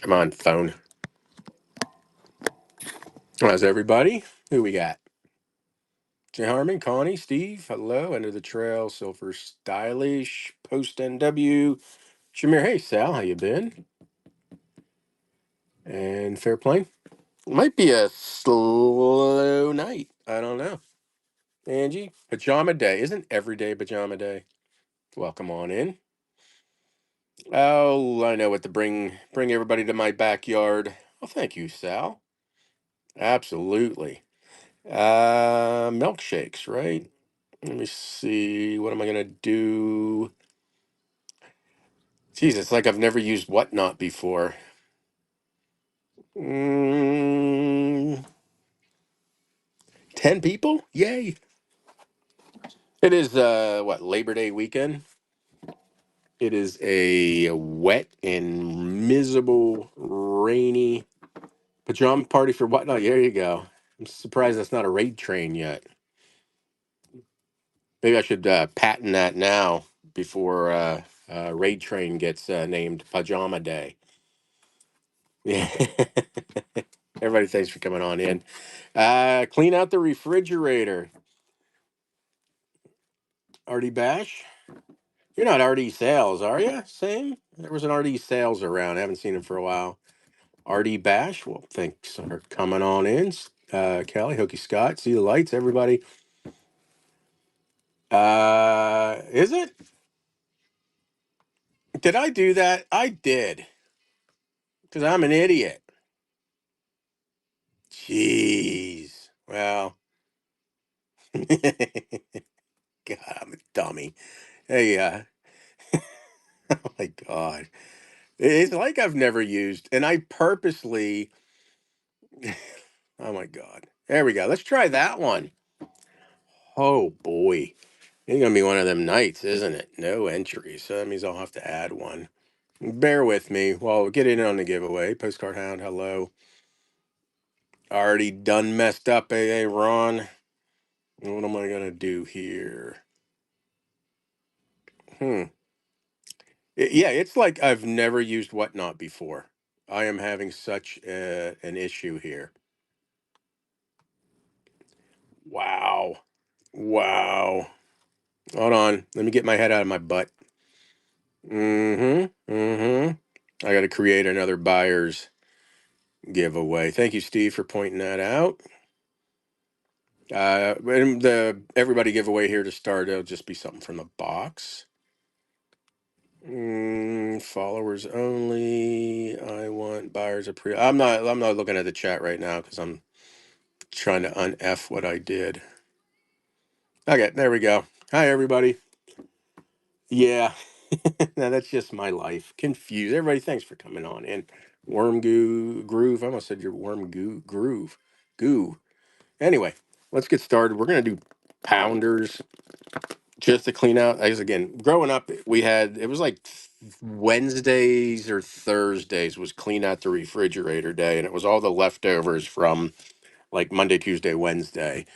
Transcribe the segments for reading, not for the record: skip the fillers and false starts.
Come on, phone. How's everybody? Who we got? Jay Harmon, Connie, Steve, hello. End of the trail, Silver Stylish, Post NW, Shamir. Hey, Sal, how you been? And Fairplane. Might be a slow night. I don't know. Angie, pajama day. Isn't every day pajama day? Welcome on in. Oh, I know what to bring everybody to my backyard. Well, thank you, Sal. Absolutely. Milkshakes, right? Let me see. What am I gonna do? Geez, it's like I've never used Whatnot before. Mm, 10 people? Yay. It is what, Labor Day weekend? It is a wet and miserable, rainy pajama party for Whatnot. There you go. I'm surprised that's not a raid train yet. Maybe I should patent that now before raid train gets named Pajama Day. Yeah. Everybody, thanks for coming on in. Clean out the refrigerator. RD Bash? You're not RD Sales, are you? Same? There was an RD Sales around. I haven't seen him for a while. RD Bash? Well, thanks for coming on in. Kelly, Hookie Scott, see the lights, everybody. Is it? Did I do that? I did. Because I'm an idiot. Jeez. Well, God, I'm a dummy. Hey, oh my God. It's like I've never used, and I purposely, oh my God. There we go. Let's try that one. Oh boy. It's going to be one of them nights, isn't it? No entries. So that means I'll have to add one. Bear with me while we get in on the giveaway. Postcard Hound, hello. Already done messed up, AA Ron. What am I going to do here? Hmm. Yeah, it's like I've never used Whatnot before. I am having such an issue here. Wow. Wow. Hold on. Let me get my head out of my butt. Mm-hmm. Mm-hmm. I got to create another buyer's giveaway. Thank you, Steve, for pointing that out. And the everybody giveaway here to start, it'll just be something from the box. Followers only. I want buyers of pre. I'm not looking at the chat right now because I'm trying to un-F what I did. Okay, there we go. Hi, everybody. Yeah, no, that's just my life. Confused. Everybody, thanks for coming on in. Worm goo groove. I almost said your worm goo groove. Goo. Anyway, let's get started. We're gonna do pounders just to clean out. As again, growing up, we had it was like Wednesdays or Thursdays was clean out the refrigerator day, and it was all the leftovers from like Monday, Tuesday, Wednesday,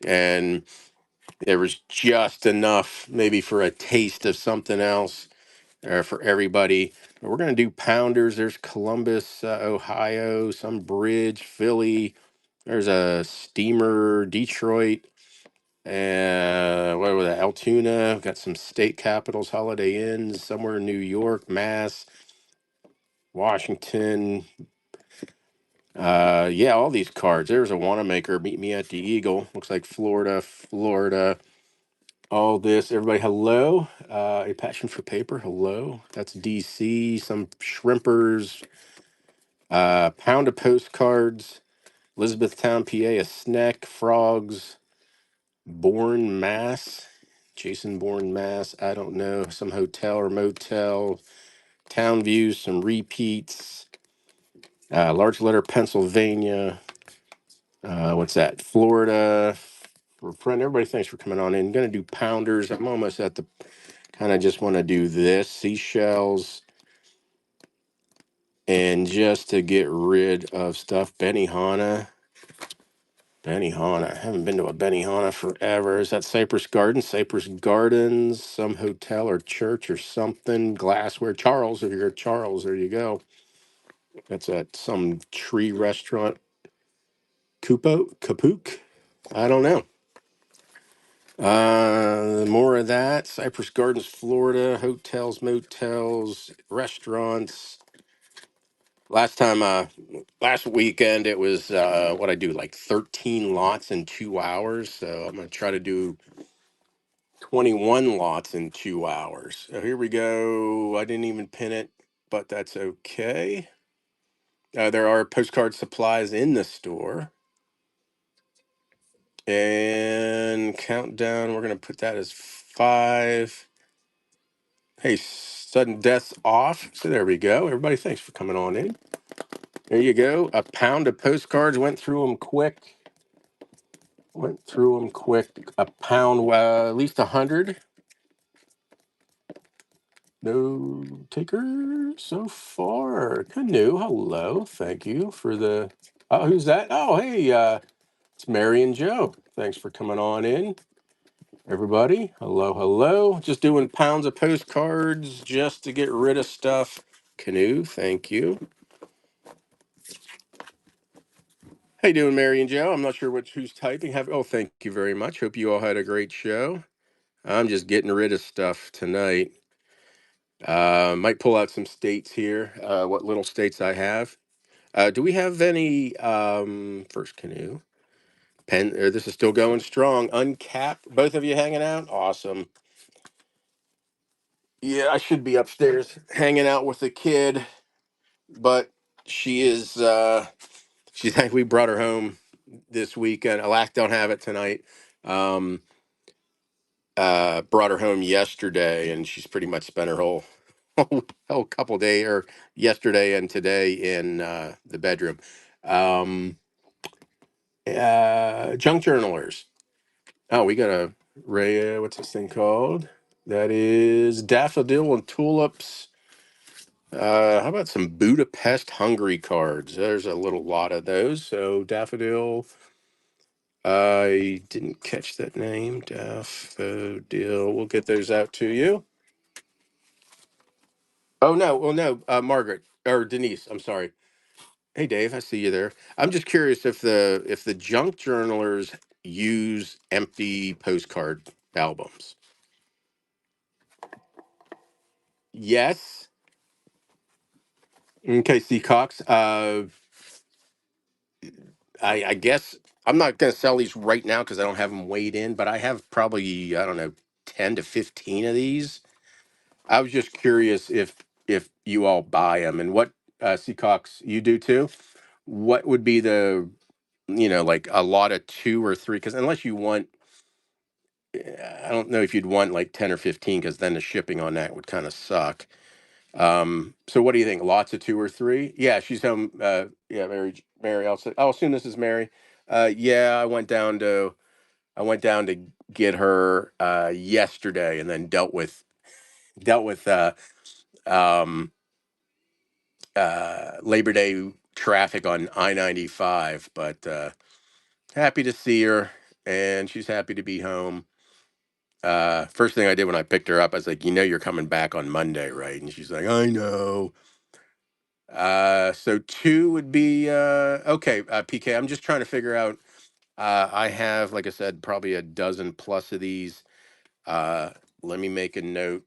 and there was just enough maybe for a taste of something else for everybody. We're going to do pounders. There's Columbus, Ohio, some bridge, Philly. There's a steamer, Detroit, and what was that? Altoona. We've got some state capitals, Holiday Inns, somewhere in New York, Mass, Washington. Yeah, all these cards. There's a Wanamaker. Meet me at the Eagle. Looks like Florida, Florida. All this, everybody, hello. A passion for paper, hello. That's DC. Some shrimpers, pound of postcards, Elizabethtown, PA, a snack, frogs, Bourne, Mass, Jason Bourne, Mass. I don't know. Some hotel or motel, town views, some repeats, large letter, Pennsylvania. What's that? Florida. For friend, everybody, thanks for coming on in. Gonna do pounders. I'm almost at the kind of just want to do this seashells and just to get rid of stuff. Benihana. I haven't been to a Benihana forever. Is that Cypress Gardens? Cypress Gardens, some hotel or church or something. Glassware. Charles, if you're Charles, there you go. That's at some tree restaurant. Kapook? I don't know. More of that. Cypress Gardens, Florida. Hotels, motels, restaurants. Last weekend, it was what I do, like 13 lots in 2 hours. So I'm gonna try to do 21 lots in 2 hours. So here we go. I didn't even pin it, but that's okay. There are postcard supplies in the store. And countdown, we're going to put that as 5. Hey, sudden deaths off. So there we go. Everybody, thanks for coming on in. There you go. A pound of postcards. Went through them quick. A pound, at least 100. No takers so far. Canoe, hello. Thank you for the. Oh, who's that? Oh, hey, it's Mary and Joe. Thanks for coming on in. Everybody, hello, hello. Just doing pounds of postcards just to get rid of stuff. Canoe, thank you. How you doing, Mary and Joe? I'm not sure who's typing. Oh, thank you very much. Hope you all had a great show. I'm just getting rid of stuff tonight. Might pull out some states here. What little states I have. Do we have any? First Canoe. Pen. This is still going strong. Uncapped. Both of you hanging out. Awesome. Yeah, I should be upstairs hanging out with the kid, but she is. She's. We brought her home this weekend. Alac don't have it tonight. Um, Brought her home yesterday, and she's pretty much spent her whole couple day or yesterday and today in the bedroom. Um, Junk journalers. Oh, we got a Ray. What's this thing called? That is daffodil and tulips. How about some Budapest Hungary cards? There's a little lot of those. So daffodil. I didn't catch that name. Daffodil. We'll get those out to you. Oh no, well no, Margaret or Denise. I'm sorry. Hey Dave, I see you there. I'm just curious if the junk journalers use empty postcard albums. Yes. Okay, C Cox. I guess I'm not going to sell these right now because I don't have them weighed in, but I have probably, I don't know, 10 to 15 of these. I was just curious if you all buy them and what Seacox you do too. What would be the like a lot of 2 or 3? Because unless you want, I don't know if you'd want like 10 or 15 because then the shipping on that would kind of suck. So what do you think? Lots of 2 or 3? Yeah, she's home. Yeah, Mary. I'll assume this is Mary. Yeah, I went down to get her yesterday, and then dealt with um, Labor Day traffic on I-95. But happy to see her, and she's happy to be home. First thing I did when I picked her up, I was like, you're coming back on Monday, right? And she's like, I know. So 2 would be okay. PK, I'm just trying to figure out. I have, like I said, probably a dozen plus of these. Uh, Let me make a note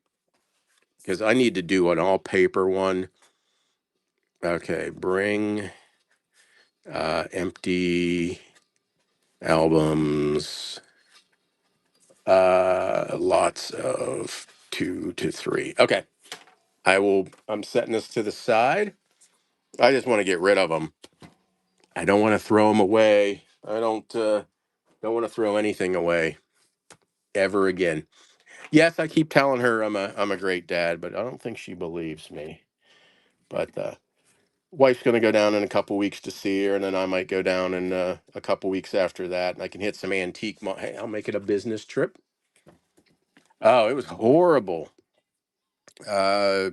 because I need to do an all paper one. Okay, bring empty albums, lots of 2 to 3. Okay, I'm setting this to the side. I just want to get rid of them. I don't want to throw them away. I don't want to throw anything away ever again. Yes, I keep telling her I'm a great dad, but I don't think she believes me. But wife's going to go down in a couple weeks to see her, and then I might go down in a couple weeks after that, and I can hit some antique. Hey, I'll make it a business trip. Oh, it was horrible. Uh,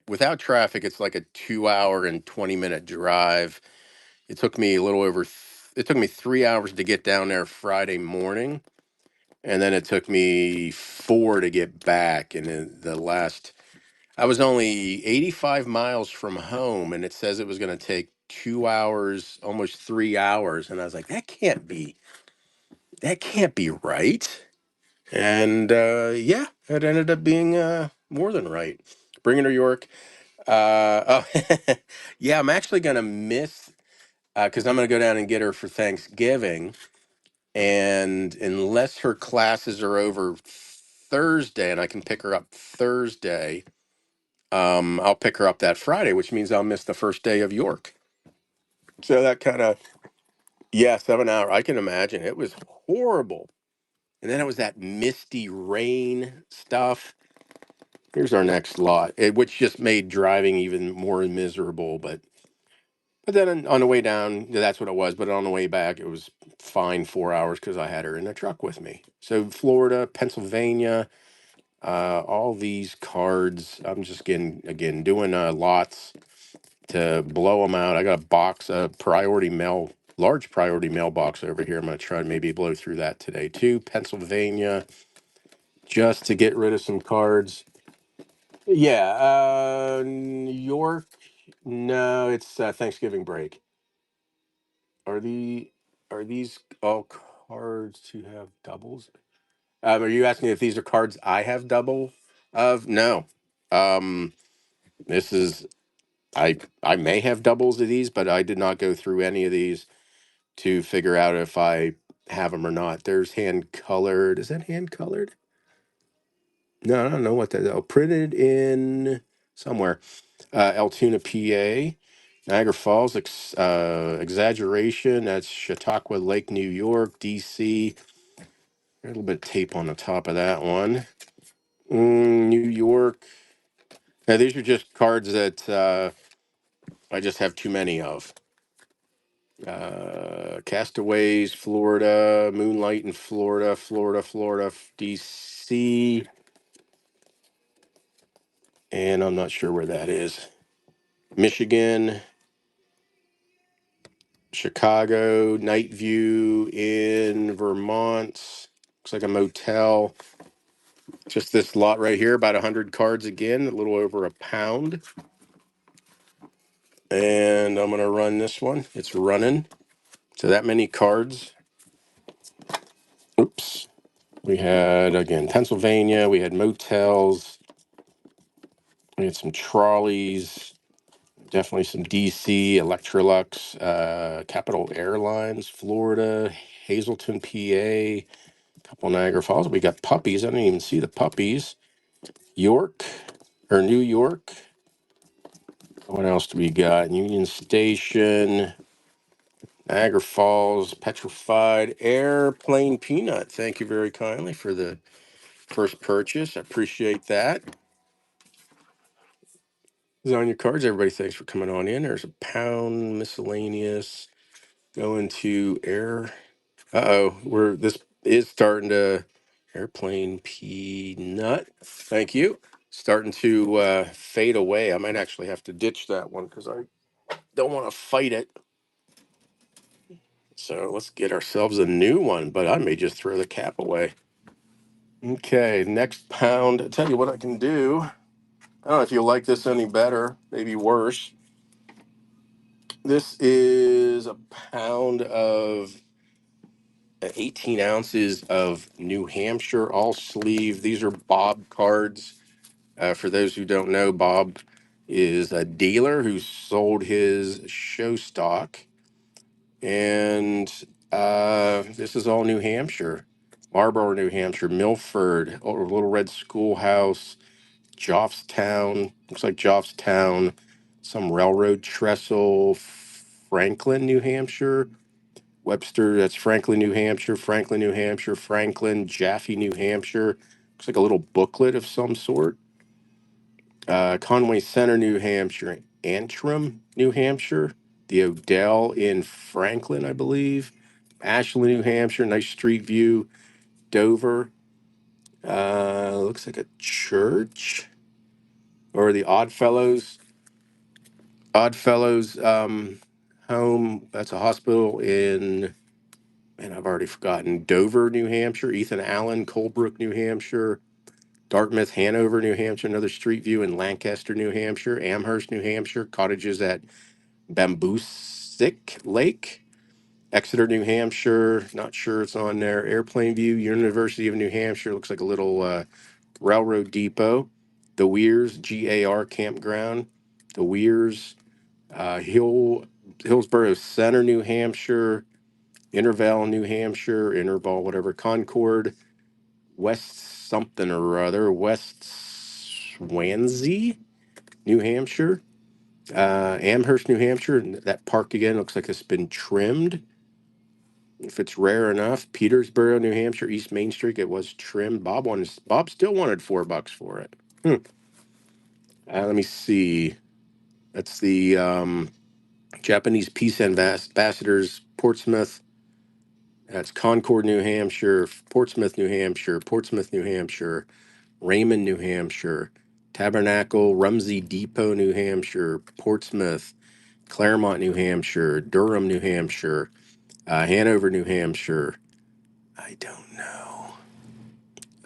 Without traffic, it's like a 2 hour and 20 minute drive. It took me a little over. It took me 3 hours to get down there Friday morning, and then it took me 4 to get back. And then the last, I was only 85 miles from home, and it says it was going to take 2 hours, almost 3 hours, and I was like, that can't be right. And yeah, it ended up being more than right. Bringing her York. Oh, yeah, I'm actually going to miss because I'm going to go down and get her for Thanksgiving. And unless her classes are over Thursday and I can pick her up Thursday, I'll pick her up that Friday, which means I'll miss the first day of York. So that kind of, yeah, 7 hour. I can imagine it was horrible. And then it was that misty rain stuff. Here's our next lot, which just made driving even more miserable. But then on the way down, that's what it was. But on the way back, it was fine 4 hours because I had her in the truck with me. So Florida, Pennsylvania, all these cards. I'm just getting again doing lots to blow them out. I got a box, a priority mail, large priority mailbox over here. I'm going to try to maybe blow through that today too. Pennsylvania, just to get rid of some cards. Yeah, New York. No, it's Thanksgiving break. Are these all cards to have doubles? Are you asking if these are cards I have double of? No. Um, this is I may have doubles of these, but I did not go through any of these to figure out if I have them or not. There's hand colored. Is that hand colored? No, I don't know what that. Oh, printed in somewhere. Altoona, PA. Niagara Falls, exaggeration. That's Chautauqua Lake, New York, DC. A little bit of tape on the top of that one. New York. Now, these are just cards that I just have too many of. Castaways, Florida, Moonlight in Florida, Florida, DC, and I'm not sure where that is. Michigan, Chicago, Night View in Vermont. Looks like a motel. Just this lot right here, about 100 cards again, a little over a pound. And I'm going to run this one. It's running. So that many cards. Oops. We had, again, Pennsylvania. We had motels. We had some trolleys. Definitely some DC, Electrolux, Capital Airlines, Florida, Hazleton, PA, couple Niagara Falls. We got puppies. I didn't even see the puppies. York, or New York. What else do we got? Union Station, Niagara Falls, Petrified, Airplane Peanut. Thank you very kindly for the first purchase. I appreciate that. Is on your cards. Everybody, thanks for coming on in. There's a pound miscellaneous going to air. Uh-oh, this is starting to airplane peanut. Thank you. Starting to fade away. I might actually have to ditch that one because I don't want to fight it. So let's get ourselves a new one, but I may just throw the cap away. Okay, next pound. I'll tell you what I can do. I don't know if you'll like this any better, maybe worse. This is a pound of 18 ounces of New Hampshire all sleeve. These are Bob cards. For those who don't know, Bob is a dealer who sold his show stock. And this is all New Hampshire. Marlborough, New Hampshire, Milford, Little Red Schoolhouse, Joffstown, looks like Joffstown, some railroad trestle, Franklin, New Hampshire, Webster, that's Franklin, New Hampshire, Franklin, New Hampshire, Franklin, Jaffe, New Hampshire. Looks like a little booklet of some sort. Conway Center, New Hampshire, Antrim, New Hampshire, the Odell in Franklin, I believe, Ashland, New Hampshire, nice street view, Dover. Looks like a church or the Oddfellows home. That's a hospital in, and I've already forgotten, Dover, New Hampshire, Ethan Allen, Colebrook, New Hampshire, Dartmouth, Hanover, New Hampshire, another street view in Lancaster, New Hampshire, Amherst, New Hampshire, cottages at Bamboosick Lake, Exeter, New Hampshire, not sure it's on there, Airplane View, University of New Hampshire, looks like a little railroad depot, the Weirs, GAR campground, the Weirs, Hillsborough Center, New Hampshire, Interval, New Hampshire, Interval, whatever, Concord, West something or other, West Swansea, New Hampshire, Amherst, New Hampshire. And that park again looks like it's been trimmed. If it's rare enough, Petersboro, New Hampshire, East Main Street, it was trimmed. Bob still wanted $4 for it. Let me see. That's the Japanese Peace Ambassadors, Portsmouth. That's Concord, New Hampshire, Portsmouth, New Hampshire, Portsmouth, New Hampshire, Raymond, New Hampshire, Tabernacle, Rumsey Depot, New Hampshire, Portsmouth, Claremont, New Hampshire, Durham, New Hampshire, Hanover, New Hampshire. I don't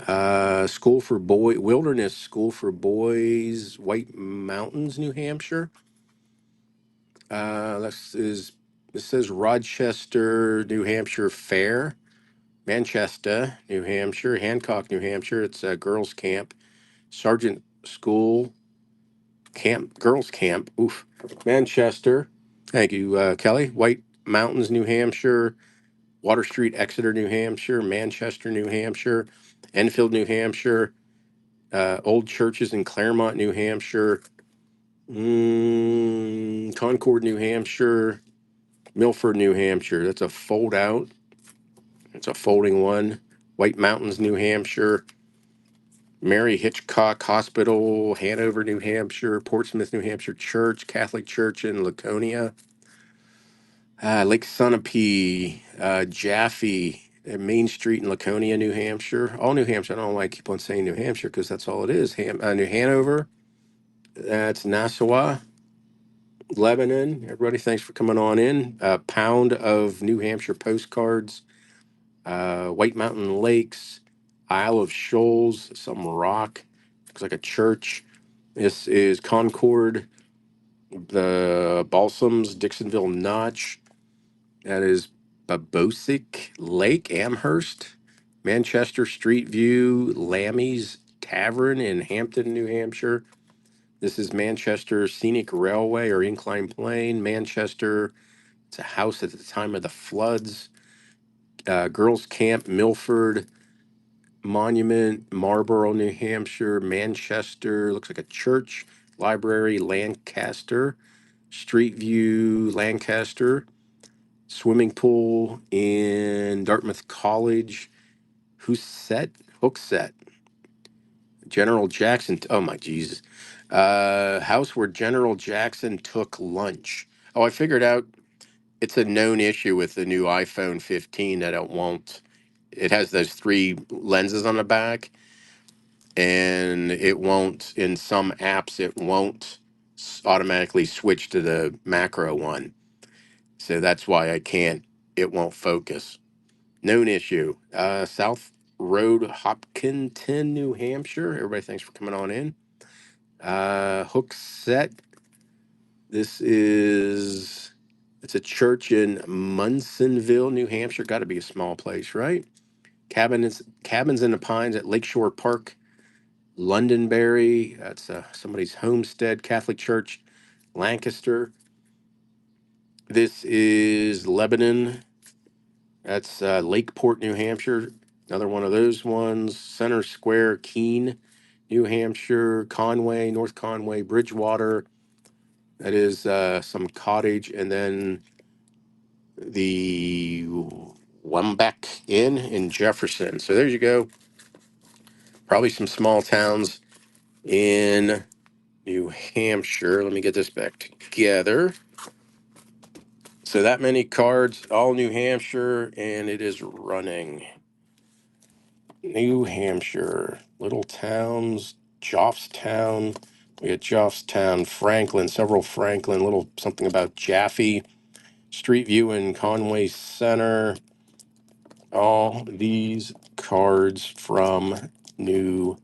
know. School for Boy Wilderness School for Boys, White Mountains, New Hampshire. This says Rochester, New Hampshire Fair, Manchester, New Hampshire, Hancock, New Hampshire. It's a girls' camp, Sergeant School Camp, girls' camp. Oof, Manchester. Thank you, Kelly. White Mountains, New Hampshire, Water Street, Exeter, New Hampshire, Manchester, New Hampshire, Enfield, New Hampshire, Old Churches in Claremont, New Hampshire, Concord, New Hampshire, Milford, New Hampshire. That's a fold out. It's a folding one. White Mountains, New Hampshire, Mary Hitchcock Hospital, Hanover, New Hampshire, Portsmouth, New Hampshire Church, Catholic Church in Laconia, Lake Sunapee, Jaffe, Main Street in Laconia, New Hampshire. All New Hampshire. I don't know why I keep on saying New Hampshire because that's all it is. New Hanover. That's Nassau, Lebanon. Everybody, thanks for coming on in. A pound of New Hampshire postcards. White Mountain Lakes, Isle of Shoals, some rock. Looks like a church. This is Concord, the Balsams, Dixonville Notch. That is Babosick Lake, Amherst, Manchester Street View, Lammy's Tavern in Hampton, New Hampshire. This is Manchester Scenic Railway or Incline Plane, Manchester. It's a house at the time of the floods. Girls Camp, Milford, Monument, Marlborough, New Hampshire, Manchester. Looks like a church, library, Lancaster, Street View, Lancaster. Swimming pool in Dartmouth College. Hookset. General Jackson. Oh my Jesus. House where General Jackson took lunch. Oh, I figured out it's a known issue with the new iPhone 15 that it won't. It has those three lenses on the back, and it won't. In some apps, it won't automatically switch to the macro one. So that's why I can't. It won't focus. Known issue. South Road, Hopkinton, New Hampshire. Everybody, thanks for coming on in. Hookset. It's a church in Munsonville, New Hampshire. Got to be a small place, right? Cabins in the Pines at Lakeshore Park, Londonderry. That's somebody's homestead. Catholic Church, Lancaster. This is Lebanon. That's Lakeport, New Hampshire. Another one of those ones. Center Square, Keene, New Hampshire. Conway, North Conway, Bridgewater. That is some cottage. And then the Wembeck Inn in Jefferson. So there you go. Probably some small towns in New Hampshire. Let me get this back together. So that many cards, all New Hampshire, and it is running. New Hampshire, little towns, Joffstown. We got Joffstown, Franklin, several Franklin, little something about Jaffe, Street View in Conway Center. All these cards from New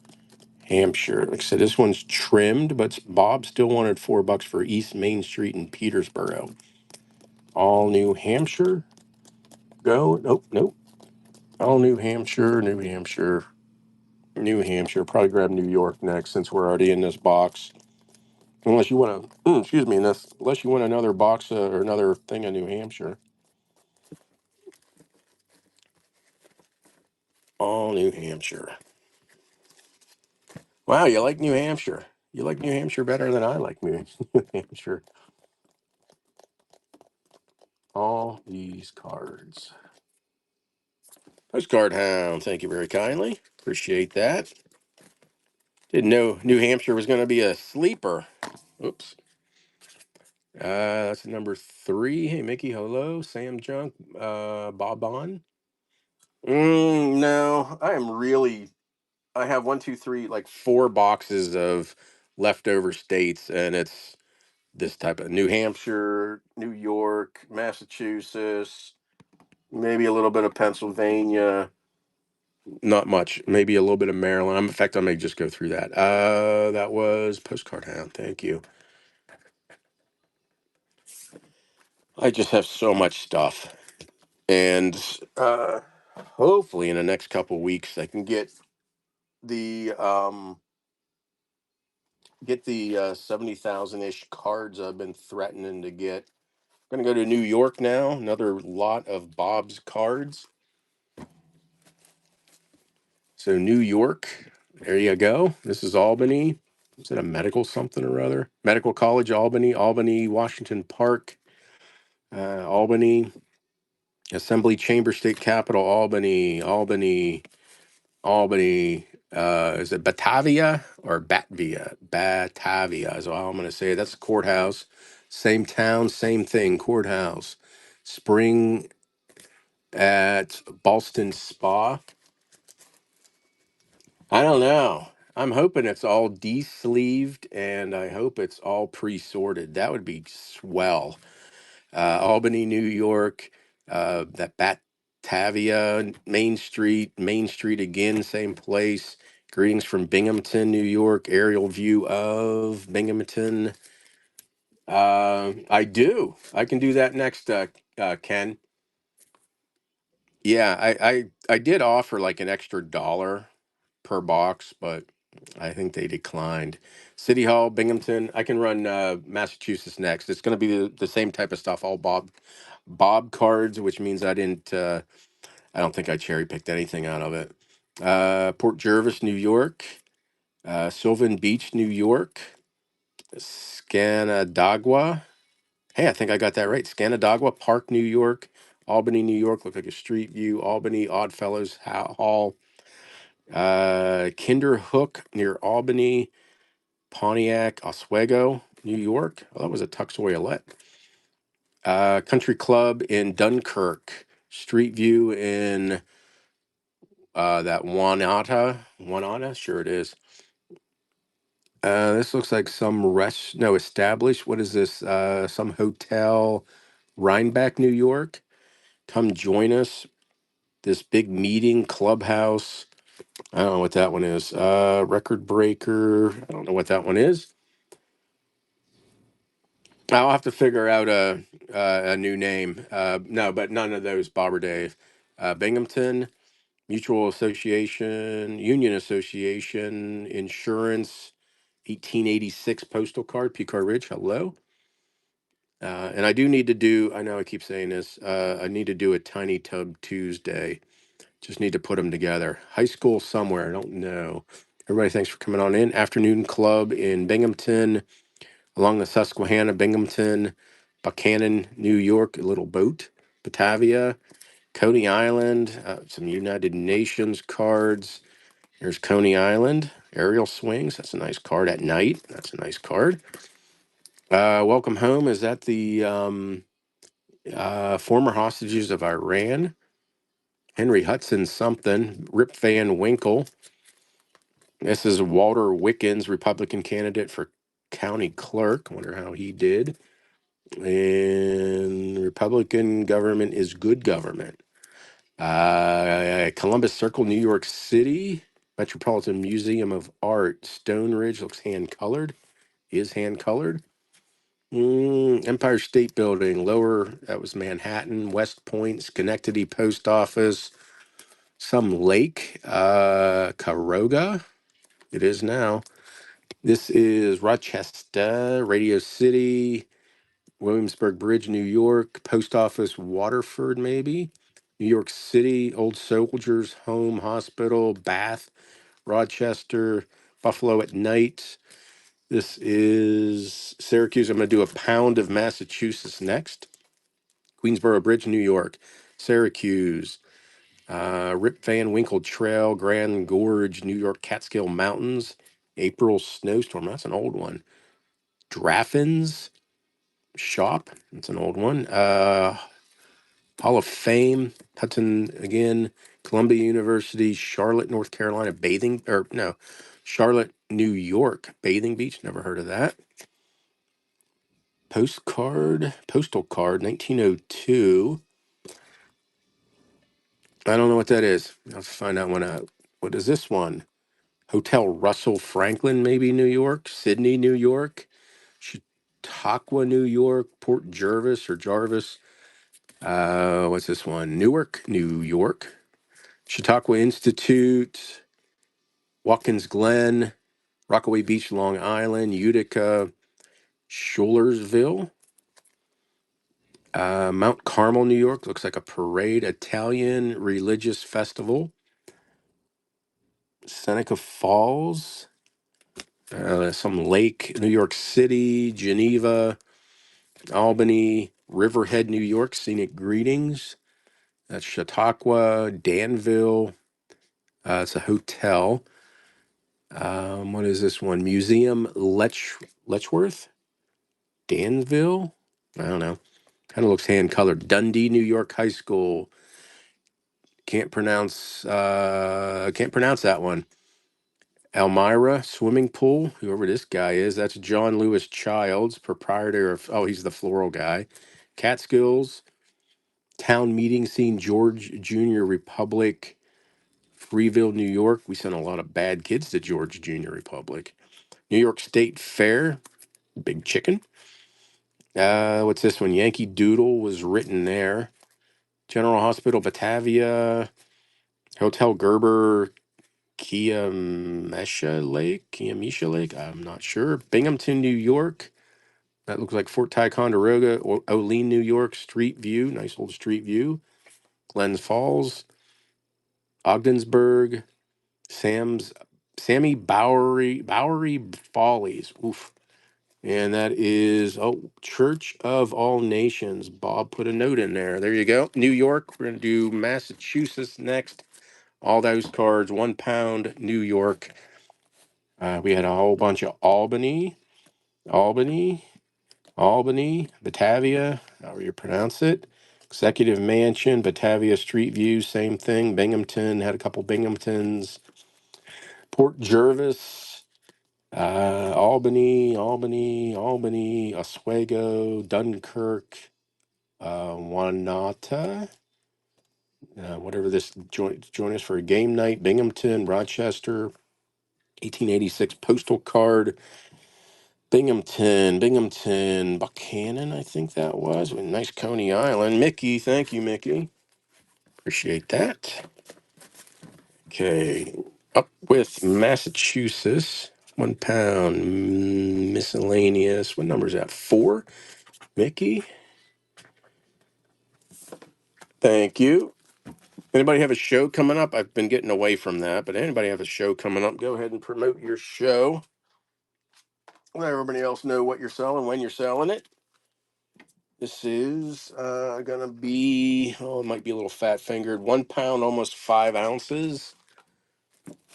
Hampshire. Like I said, this one's trimmed, but Bob still wanted $4 for East Main Street in Petersboro. All New Hampshire. Go. Nope, nope. All New Hampshire, New Hampshire, New Hampshire. Probably grab New York next since we're already in this box. Unless you want to, excuse me, unless you want another box or another thing of New Hampshire. All New Hampshire. Wow, you like New Hampshire. You like New Hampshire better than I like New Hampshire. All these cards. Postcard Hound, thank you very kindly. Appreciate that. Didn't know New Hampshire was going to be a sleeper. Oops. That's number 3. Hey, Mickey, hello. Sam Junk, Bob on. No, I have 1, 2, 3, like 4 boxes of leftover states, and it's this type of New Hampshire, New York, Massachusetts, maybe a little bit of Pennsylvania. Not much. Maybe a little bit of Maryland. In fact, I may just go through that. That was Postcard Hound. Thank you. I just have so much stuff, and hopefully in the next couple weeks I can the um, get the 70,000 ish cards I've been threatening to get. I'm gonna go to New York now. Another lot of Bob's cards. So New York, there you go. This is Albany. Is it a medical something or other? Medical College, Albany, Albany, Washington Park, Albany, Assembly Chamber, State Capitol, Albany, Albany, Albany. Is it Batavia or Batvia? Batavia is all I'm going to say. That's the courthouse. Same town, same thing. Courthouse. Spring at Ballston Spa. I don't know. I'm hoping it's all de-sleeved and I hope it's all pre-sorted. That would be swell. Albany, New York, that Batavia, Main Street again, same place. Greetings from Binghamton, New York. Aerial view of Binghamton. I do. I can do that next, Ken. Yeah, I did offer like an extra dollar per box, but I think they declined. City Hall, Binghamton. I can run Massachusetts next. It's going to be the same type of stuff. All Bob cards, which means I didn't. I don't think I cherry picked anything out of it. Port Jervis, New York. Sylvan Beach, New York. Scanadagua. Hey, I think I got that right. Scanadagua Park, New York. Albany, New York. Look like a street view. Albany, Oddfellows Hall. Kinderhook near Albany. Pontiac, Oswego, New York. Oh, that was a Tuxoyolette. Country Club in Dunkirk. Street View in that Wanata. Sure it is. This looks like some established. What is this? Some hotel, Rhinebeck, New York. Come join us. This big meeting clubhouse. I don't know what that one is. Record Breaker. I don't know what that one is. I'll have to figure out a new name. No, but none of those, Bob or Dave. Binghamton, Mutual Association, Union Association, Insurance, 1886 Postal Card, Pecar Ridge, hello. And I do need to do, I know I keep saying this, I need to do a Tiny Tub Tuesday. Just need to put them together. High school somewhere, I don't know. Everybody, thanks for coming on in. Afternoon Club in Binghamton, along the Susquehanna, Binghamton, Buchanan, New York, a little boat, Batavia, Coney Island, some United Nations cards. Here's Coney Island, aerial swings. That's a nice card at night. That's a nice card. Welcome home. Is that the former hostages of Iran? Henry Hudson something. Rip Van Winkle. This is Walter Wickens, Republican candidate for county clerk. Wonder how he did. And Republican government is good government. Columbus Circle, New York City. Metropolitan Museum of Art, Stone Ridge, looks hand-colored, is hand-colored. Empire State Building, lower, that was Manhattan, West Point, Schenectady Post Office, some lake, Caroga, it is now. This is Rochester, Radio City, Williamsburg Bridge, New York, Post Office, Waterford, maybe. New York City, Old Soldiers Home Hospital, Bath, Rochester, Buffalo at Night. This is Syracuse. I'm going to do a pound of Massachusetts next. Queensboro Bridge, New York. Syracuse. Rip Van Winkle Trail, Grand Gorge, New York Catskill Mountains. April snowstorm. That's an old one. Draffin's Shop. That's an old one. Hall of Fame. Hudson again. Columbia University, Charlotte, North Carolina, Charlotte, New York, bathing beach. Never heard of that. Postal card, 1902. I don't know what that is. I'll find that one out. What is this one? Hotel Russell Franklin, maybe New York. Sydney, New York. Chautauqua, New York. Port Jervis or Jarvis. What's this one? Newark, New York. Chautauqua Institute. Watkins Glen. Rockaway Beach, Long Island. Utica. Schuylersville. Mount Carmel, New York. Looks like a parade. Italian religious festival. Seneca Falls. Some lake. New York City. Geneva. Albany. Riverhead, New York. Scenic Greetings. That's Chautauqua. Danville. It's a hotel. What is this one? Museum Letchworth. Danville. I don't know. Kind of looks hand colored. Dundee, New York High School. Can't pronounce that one. Elmira Swimming Pool, whoever this guy is, that's John Lewis Childs, proprietor of, he's the floral guy. Catskills, Town Meeting Scene, George Junior Republic, Freeville, New York. We sent a lot of bad kids to George Junior Republic. New York State Fair, Big Chicken. What's this one? Yankee Doodle was written there. General Hospital, Batavia, Hotel Gerber, Kiamisha Lake, I'm not sure. Binghamton, New York. That looks like Fort Ticonderoga. Olean, New York. Street View, nice old Street View. Glens Falls. Ogdensburg. Sammy Bowery Follies. Oof. And that is, Church of All Nations. Bob put a note in there. There you go. New York. We're going to do Massachusetts next. All those cards, 1 pound, New York. We had a whole bunch of Albany, Batavia, however you pronounce it. Executive Mansion, Batavia Street View, same thing. Binghamton, had a couple Binghamtons. Port Jervis, Albany, Oswego, Dunkirk, Wanata, whatever this join us for a game night. Binghamton, Rochester, 1886 postal card. Binghamton, Buchanan, I think that was. Nice Coney Island. Mickey, thank you, Mickey. Appreciate that. Okay, up with Massachusetts. 1 pound, miscellaneous. What number is that? 4? Mickey, thank you. Anybody have a show coming up? I've been getting away from that, but anybody have a show coming up, go ahead and promote your show. Let everybody else know what you're selling, when you're selling it. This is going to be, it might be a little fat fingered, 1 pound, almost 5 ounces.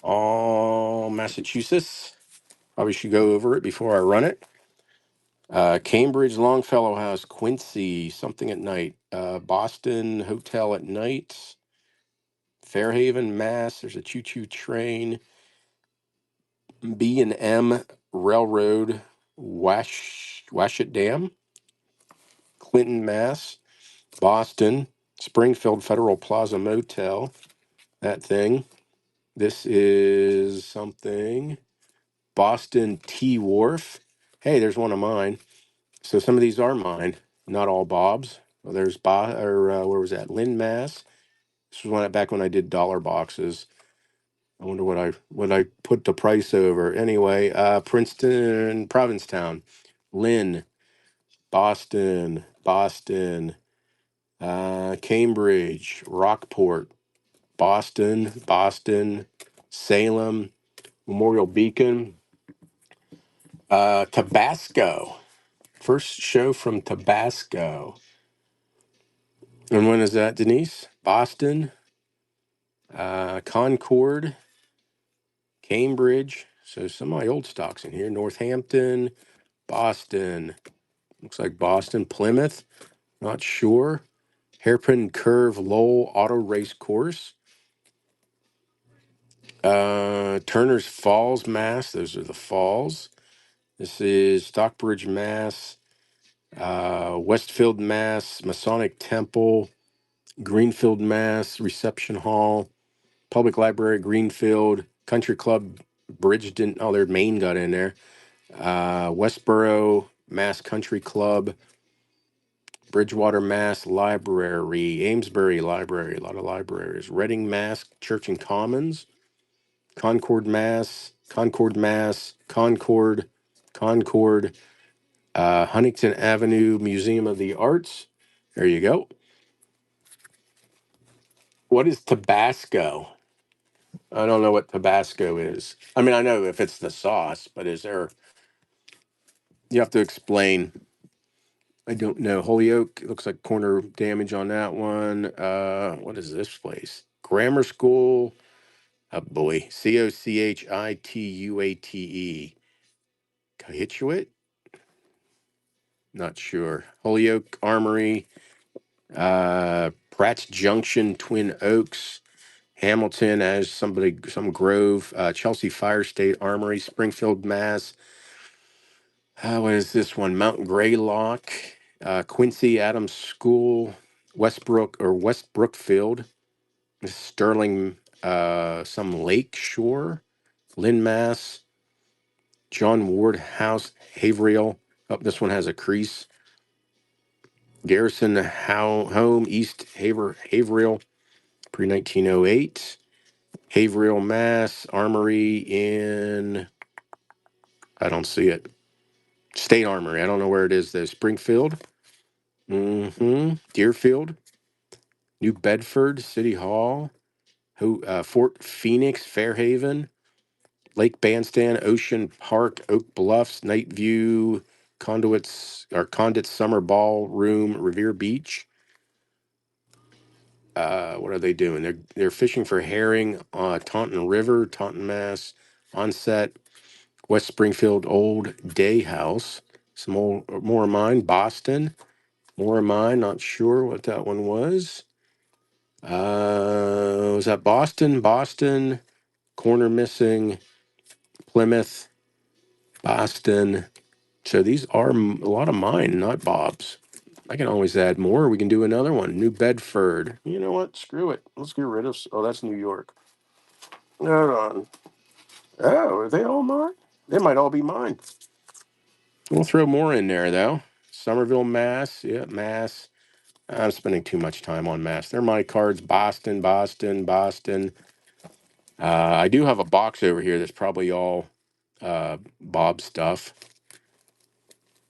All Massachusetts. Probably should go over it before I run it. Cambridge, Longfellow House, Quincy, something at night. Boston Hotel at night. Fairhaven, Mass. There's a choo-choo train. B&M Railroad, Washit Dam. Clinton, Mass. Boston, Springfield Federal Plaza Motel, that thing. This is something Boston Tea Wharf. Hey, there's one of mine. So some of these are mine, not all Bob's. Well, there's where was that? Lynn, Mass. This was back when I did dollar boxes. I wonder what I put the price over. Anyway, Princeton, Provincetown, Lynn, Boston, Cambridge, Rockport, Boston, Salem, Memorial Beacon, Tabasco. First show from Tabasco. And when is that, Denise? Boston, Concord, Cambridge. So some of my old stocks in here. Northampton, Boston. Looks like Boston, Plymouth. Not sure. Hairpin Curve Lowell Auto Race Course. Turner's Falls, Mass. Those are the falls. This is Stockbridge, Mass. Westfield, Mass. Masonic Temple. Greenfield, Mass. Reception Hall. Public Library, Greenfield. Country Club, Bridgeton. Oh, their Maine got in there. Westboro, Mass Country Club. Bridgewater, Mass Library. Amesbury Library. A lot of libraries. Reading, Mass Church and Commons. Concord, Mass. Concord. Huntington Avenue Museum of the Arts. There you go. What is Tabasco? I don't know what Tabasco is. I mean, I know if it's the sauce, but is there? You have to explain. I don't know. Holyoke looks like corner damage on that one. What is this place? Grammar School. Oh boy, Cochituate. Cohituate? Not sure. Holyoke Armory. Pratt's Junction, Twin Oaks. Hamilton as some Grove. Chelsea Fire State Armory. Springfield, Mass. What is this one? Mount Greylock, Quincy Adams School, West Brookfield, Sterling, some Lake Shore, Lynn, Mass, John Ward House, Haverhill. Oh, this one has a crease. Garrison Home, East Haverhill, pre 1908. Haverhill, Mass, Armory in, I don't see it. State Armory. I don't know where it is though. Springfield. Deerfield, New Bedford, City Hall, Fort Phoenix, Fairhaven, Lake Bandstand, Ocean Park, Oak Bluffs, Night View, Condit Summer Ballroom, Revere Beach. What are they doing? They're fishing for herring, Taunton River, Taunton, Mass. Onset, West Springfield Old Day House. Some more of mine, Boston. More of mine, not sure what that one was. Was that Boston? Boston, corner missing, Plymouth, Boston. So these are a lot of mine, not Bob's. I can always add more. We can do another one. New Bedford. You know what? Screw it. Let's get rid of. Oh, that's New York. Hold on. Oh, are they all mine? They might all be mine. We'll throw more in there though. Somerville, Mass. Yeah, Mass. I'm spending too much time on Mass. They're my cards. Boston. I do have a box over here that's probably all Bob stuff.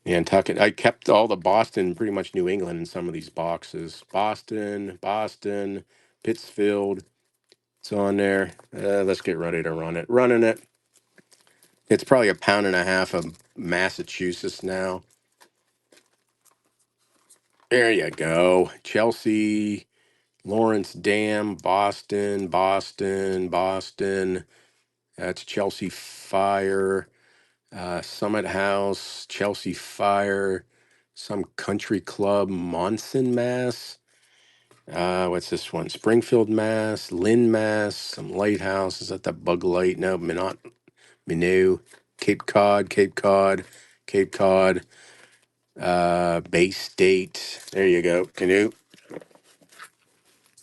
Nantucket. I kept all the Boston, pretty much New England in some of these boxes. Boston, Pittsfield. It's on there. Let's get ready to run it. Running it. It's probably a pound and a half of Massachusetts now. There you go. Chelsea, Lawrence Dam, Boston. That's Chelsea Fire. Summit House, Chelsea Fire, some country club, Monson, Mass. What's this one? Springfield, Mass. Lynn, Mass. Some lighthouse. Is that the Bug Light? No, Minot. Cape Cod. Bay State. There you go. Canoe.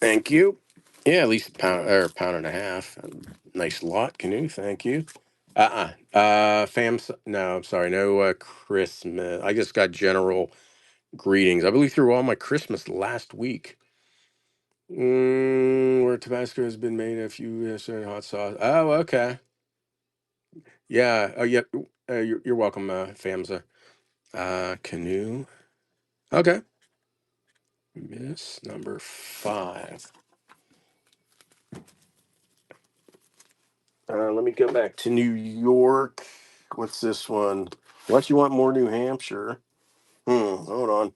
Thank you. Yeah, at least a pound or a pound and a half. Nice lot, Canoe. Thank you. No, I'm sorry. No Christmas. I just got general greetings. I blew through all my Christmas last week. Where Tabasco has been made a few hot sauce. Oh, okay. Yeah. Oh, yeah. You're welcome, Famza. Canoe. Okay. Miss number 5. Let me go back to New York. What's this one? Unless you want more New Hampshire. Hold on.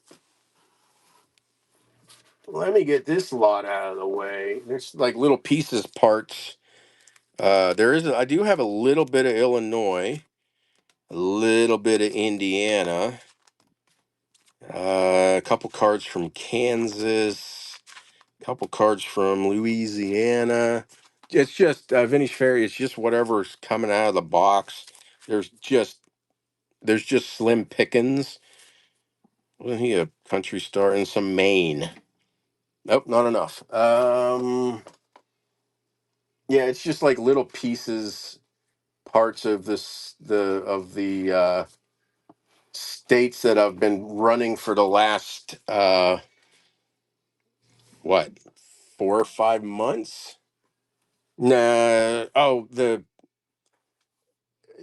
Let me get this lot out of the way. There's like little pieces, parts. I do have a little bit of Illinois, a little bit of Indiana, a couple cards from Kansas, a couple cards from Louisiana. It's just Vintage Fairy. It's just whatever's coming out of the box. There's just there's just slim pickings. Wasn't he a country star in some Maine? Nope, not enough. Yeah, it's just like little pieces, parts of the states that I've been running for the last what 4 or 5 months. Nah, oh the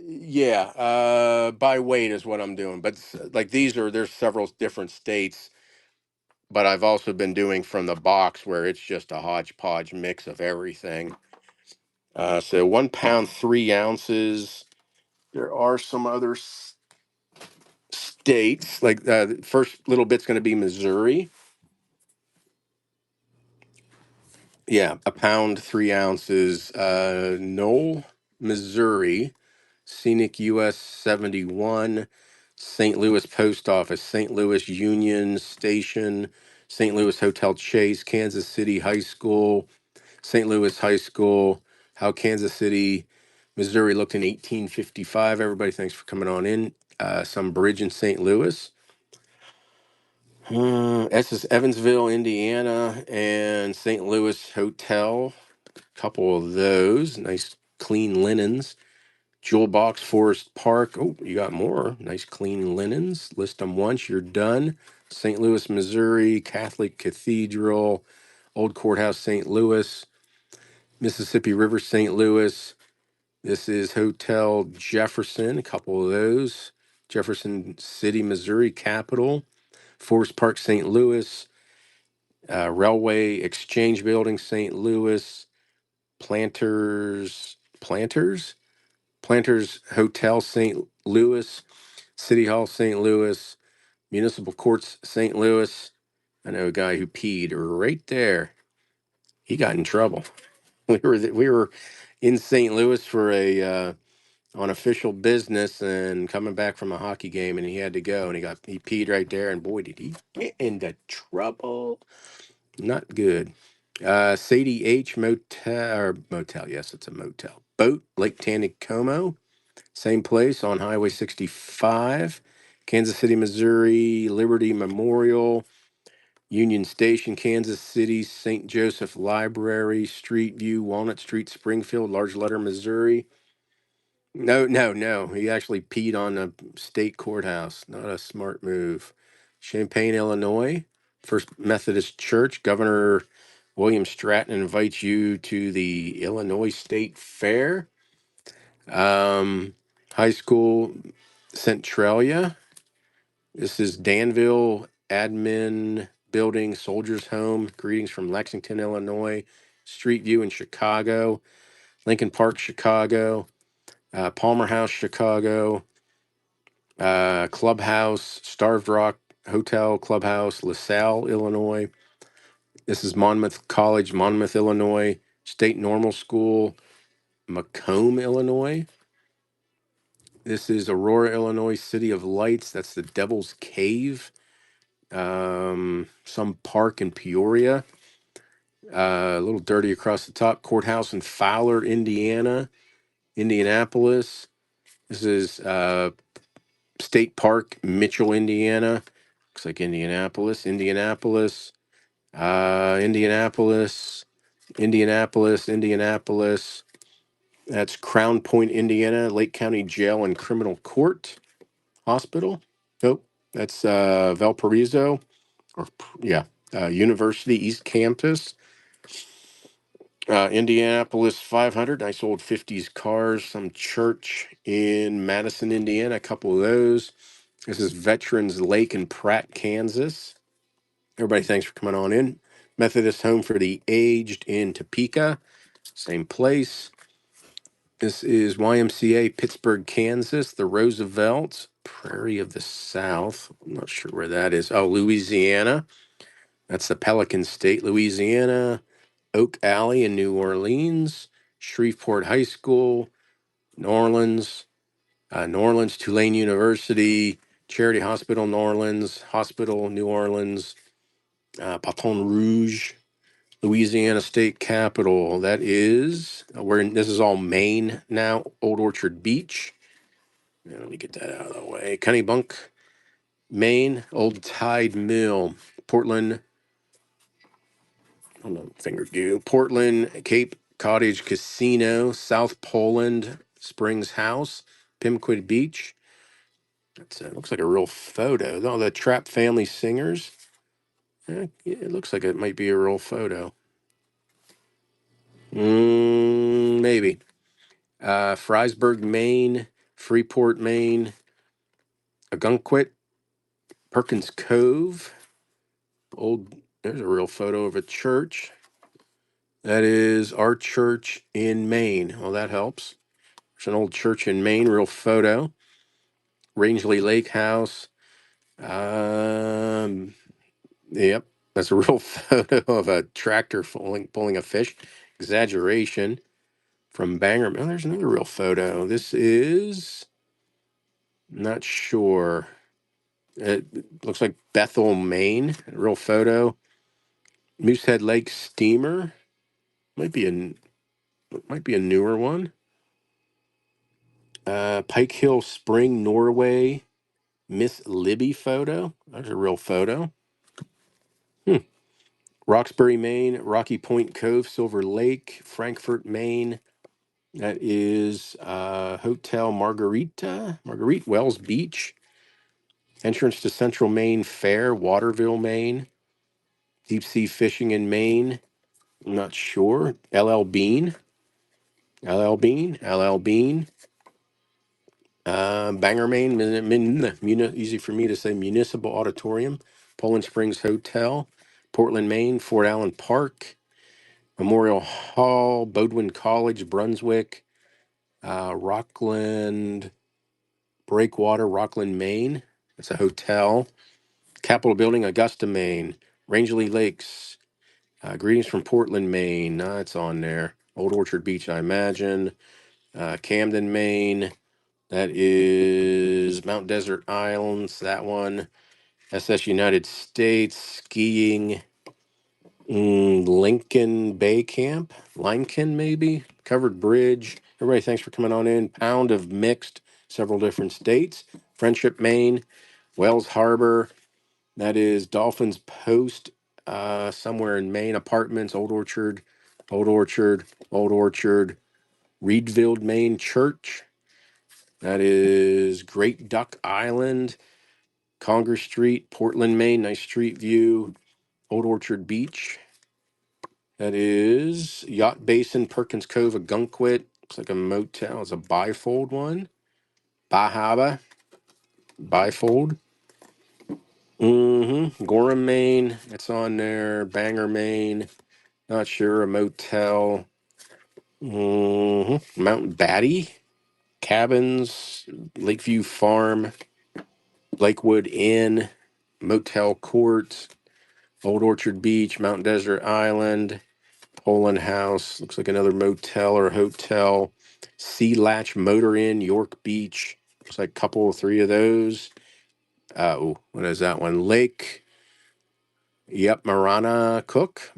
yeah, by weight is what I'm doing. But like there's several different states, but I've also been doing from the box where it's just a hodgepodge mix of everything. So 1 pound 3 ounces. There are some other states like the first little bit's going to be Missouri. Yeah, 1 pound 3 ounces. Knoll, Missouri. Scenic US 71. St. Louis Post Office, St. Louis Union Station, St. Louis Hotel Chase, Kansas City High School, St. Louis High School, how Kansas City, Missouri looked in 1855. Everybody, thanks for coming on in. Some bridge in St. Louis. This is Evansville, Indiana, and St. Louis Hotel. Couple of those. Nice clean linens. Jewel Box, Forest Park. Oh, you got more. Nice clean linens. List them once, you're done. St. Louis, Missouri, Catholic Cathedral, Old Courthouse, St. Louis, Mississippi River, St. Louis. This is Hotel Jefferson, a couple of those. Jefferson City, Missouri, Capitol. Forest Park, St. Louis. Railway Exchange Building, St. Louis. Planters Hotel, St. Louis. City Hall, St. Louis. Municipal Courts, St. Louis. I know a guy who peed right there. He got in trouble. We were in St. Louis for a on official business and coming back from a hockey game, and he had to go, and he peed right there, and boy, did he get into trouble. Not good. Sadie H motel. Yes, it's a motel. Boat, Lake Taneycomo. Same place on Highway 65. Kansas City, Missouri. Liberty Memorial. Union Station, Kansas City. St. Joseph Library. Street View, Walnut Street, Springfield. Large letter, Missouri. No, no, no. He actually peed on the state courthouse. Not a smart move. Champaign, Illinois. First Methodist Church. Governor William Stratton invites you to the Illinois State Fair. High school, Centralia. This is Danville Admin Building, Soldiers Home. Greetings from Lexington, Illinois. Street View in Chicago. Lincoln Park, Chicago. Palmer House, Chicago. Clubhouse, Starved Rock Hotel Clubhouse, LaSalle, Illinois. This is Monmouth College, Monmouth, Illinois. State Normal School, Macomb, Illinois. This is Aurora, Illinois, City of Lights. That's the Devil's Cave. Some park in Peoria. A little dirty across the top. Courthouse in Fowler, Indiana. Indianapolis. This is State Park, Mitchell, Indiana. Looks like Indianapolis. Indianapolis. Indianapolis. Indianapolis. Indianapolis. That's Crown Point, Indiana, Lake County Jail and Criminal Court Hospital. Nope, that's Valparaiso, or yeah, University East Campus. Indianapolis 500. I sold 50s cars. Some church in Madison, Indiana. A couple of those. This is Veterans Lake in Pratt, Kansas. Everybody, thanks for coming on in. Methodist Home for the Aged in Topeka. Same place. This is YMCA Pittsburgh, Kansas. The Roosevelt, Prairie of the South. I'm not sure where that is. Oh, Louisiana. That's the Pelican State, Louisiana. Oak Alley in New Orleans. Shreveport High School. New Orleans, Tulane University. Charity Hospital, New Orleans. Hospital, New Orleans. Baton Rouge. Louisiana State Capitol. That is, this is all Maine now. Old Orchard Beach. Yeah, let me get that out of the way. Kennebunk, Maine. Old Tide Mill. Portland, I don't know, finger do. Portland, Cape Cottage Casino. South Poland, Springs House. Pimquid Beach. That's looks like a real photo. Oh, the Trap Family Singers. Yeah, it looks like it might be a real photo. Maybe. Fryersburg, Maine, Freeport, Maine, Agunquit, Perkins Cove. There's a real photo of a church. That is our church in Maine. Well, that helps. There's an old church in Maine, real photo. Rangeley Lake House. Yep, that's a real photo of a tractor pulling a fish. Exaggeration from Bangor. Oh, there's another real photo. This is not sure. It looks like Bethel, Maine. A real photo. Moosehead Lake steamer. Might be a newer one. Pike Hill Spring, Norway. Miss Libby photo. That's a real photo. Roxbury, Maine. Rocky Point Cove, Silver Lake. Frankfort, Maine. That is Hotel Marguerite Wells Beach. Entrance to Central Maine Fair, Waterville, Maine. Deep sea fishing in Maine. I'm not sure. LL Bean. Bangor, Maine. Easy for me to say. Municipal Auditorium. Poland Springs Hotel. Portland, Maine. Fort Allen Park. Memorial Hall. Bowdoin College, Brunswick. Rockland Breakwater, Rockland, Maine. It's a hotel. Capitol Building, Augusta, Maine. Rangeley Lakes. Greetings from Portland, Maine. It's on there. Old Orchard Beach, I imagine. Camden, Maine. That is Mount Desert Islands. That one. SS United States. Skiing. Lincoln Bay Camp. Lincoln, maybe. Covered Bridge. Everybody, thanks for coming on in. Pound of Mixed. Several different states. Friendship, Maine. Wells Harbor. That is Dolphins Post, somewhere in Maine. Apartments, Old Orchard, Old Orchard. Reedville, Maine Church. That is Great Duck Island. Conger Street, Portland, Maine. Nice street view. Old Orchard Beach. That is Yacht Basin, Perkins Cove, Agunquit. Looks like a motel. It's a bifold one. Bahaba, bifold. Gorham, Maine. It's on there. Bangor, Maine. Not sure. A motel. Mount Batty. Cabins. Lakeview Farm. Lakewood Inn. Motel Court. Old Orchard Beach. Mount Desert Island. Poland House. Looks like another motel or hotel. Sea Latch Motor Inn. York Beach. Looks like a couple, three of those. What is that one? Lake. Yep, Marana Cook,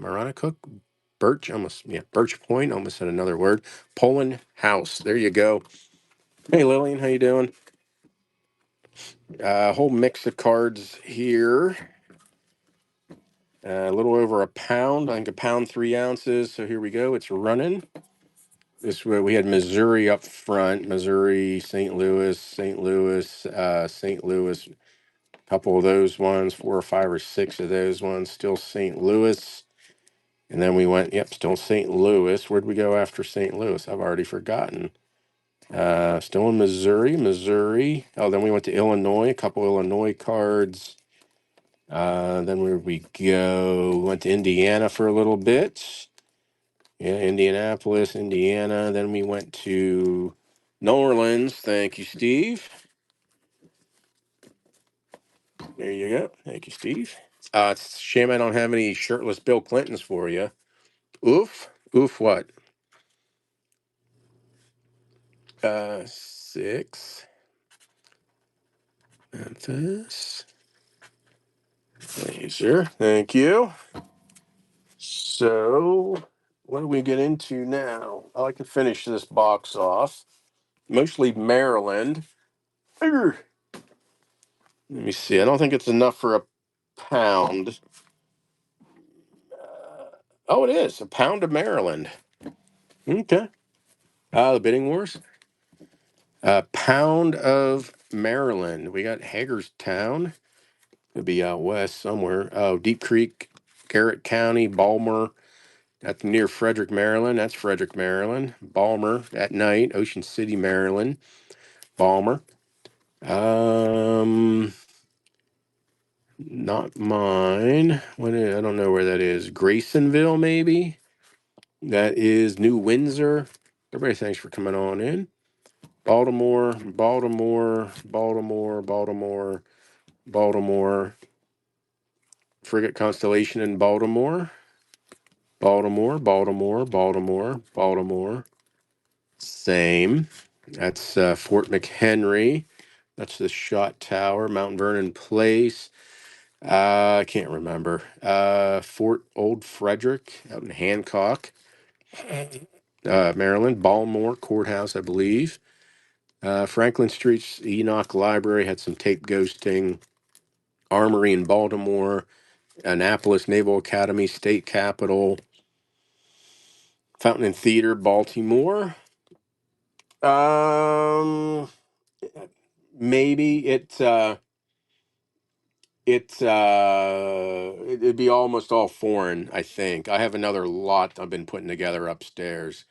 Birch Point. Almost said another word. Poland House. There you go. Hey, Lillian, how you doing? A whole mix of cards here. A little over a pound. I think a pound 3 ounces. So here we go. It's running. This way we had Missouri up front, Missouri, St. Louis, St. Louis. A couple of those ones, 4 or 5 or 6 of those ones, still St. Louis. And then we went, yep, still St. Louis. Where'd we go after St. Louis? I've already forgotten. Still in Missouri. Oh, then we went to Illinois, a couple Illinois cards. Then where we go? We went to Indiana for a little bit. Yeah, Indianapolis, Indiana. Then we went to New Orleans. Thank you, Steve. There you go. Thank you, Steve. It's a shame I don't have any shirtless Bill Clintons for you. Oof. Oof what? 6. And this. Laser. Thank you. So, what do we get into now? I like to finish this box off. Mostly Maryland. Urgh. Let me see. I don't think it's enough for a pound. Oh, it is. A pound of Maryland. Okay. The bidding wars. A pound of Maryland. We got Hagerstown. It'll be out west somewhere. Oh, Deep Creek, Garrett County, Balmer. That's near Frederick, Maryland. That's Frederick, Maryland. Balmer at night. Ocean City, Maryland. Balmer. Not mine. I don't know where that is. Graysonville, maybe. That is New Windsor. Everybody, thanks for coming on in. Baltimore, Baltimore, Baltimore, Baltimore, Baltimore. Frigate Constellation in Baltimore. Baltimore, Baltimore, Baltimore, Baltimore. Same. That's Fort McHenry. That's the Shot Tower, Mount Vernon Place. I can't remember. Fort Old Frederick out in Hancock, Maryland. Baltimore Courthouse, I believe. Franklin Street's Enoch Library had some tape ghosting. Armory in Baltimore. Annapolis Naval Academy, State Capitol. Fountain and Theater, Baltimore. Um, maybe it'd be almost all foreign, I think. I have another lot I've been putting together upstairs.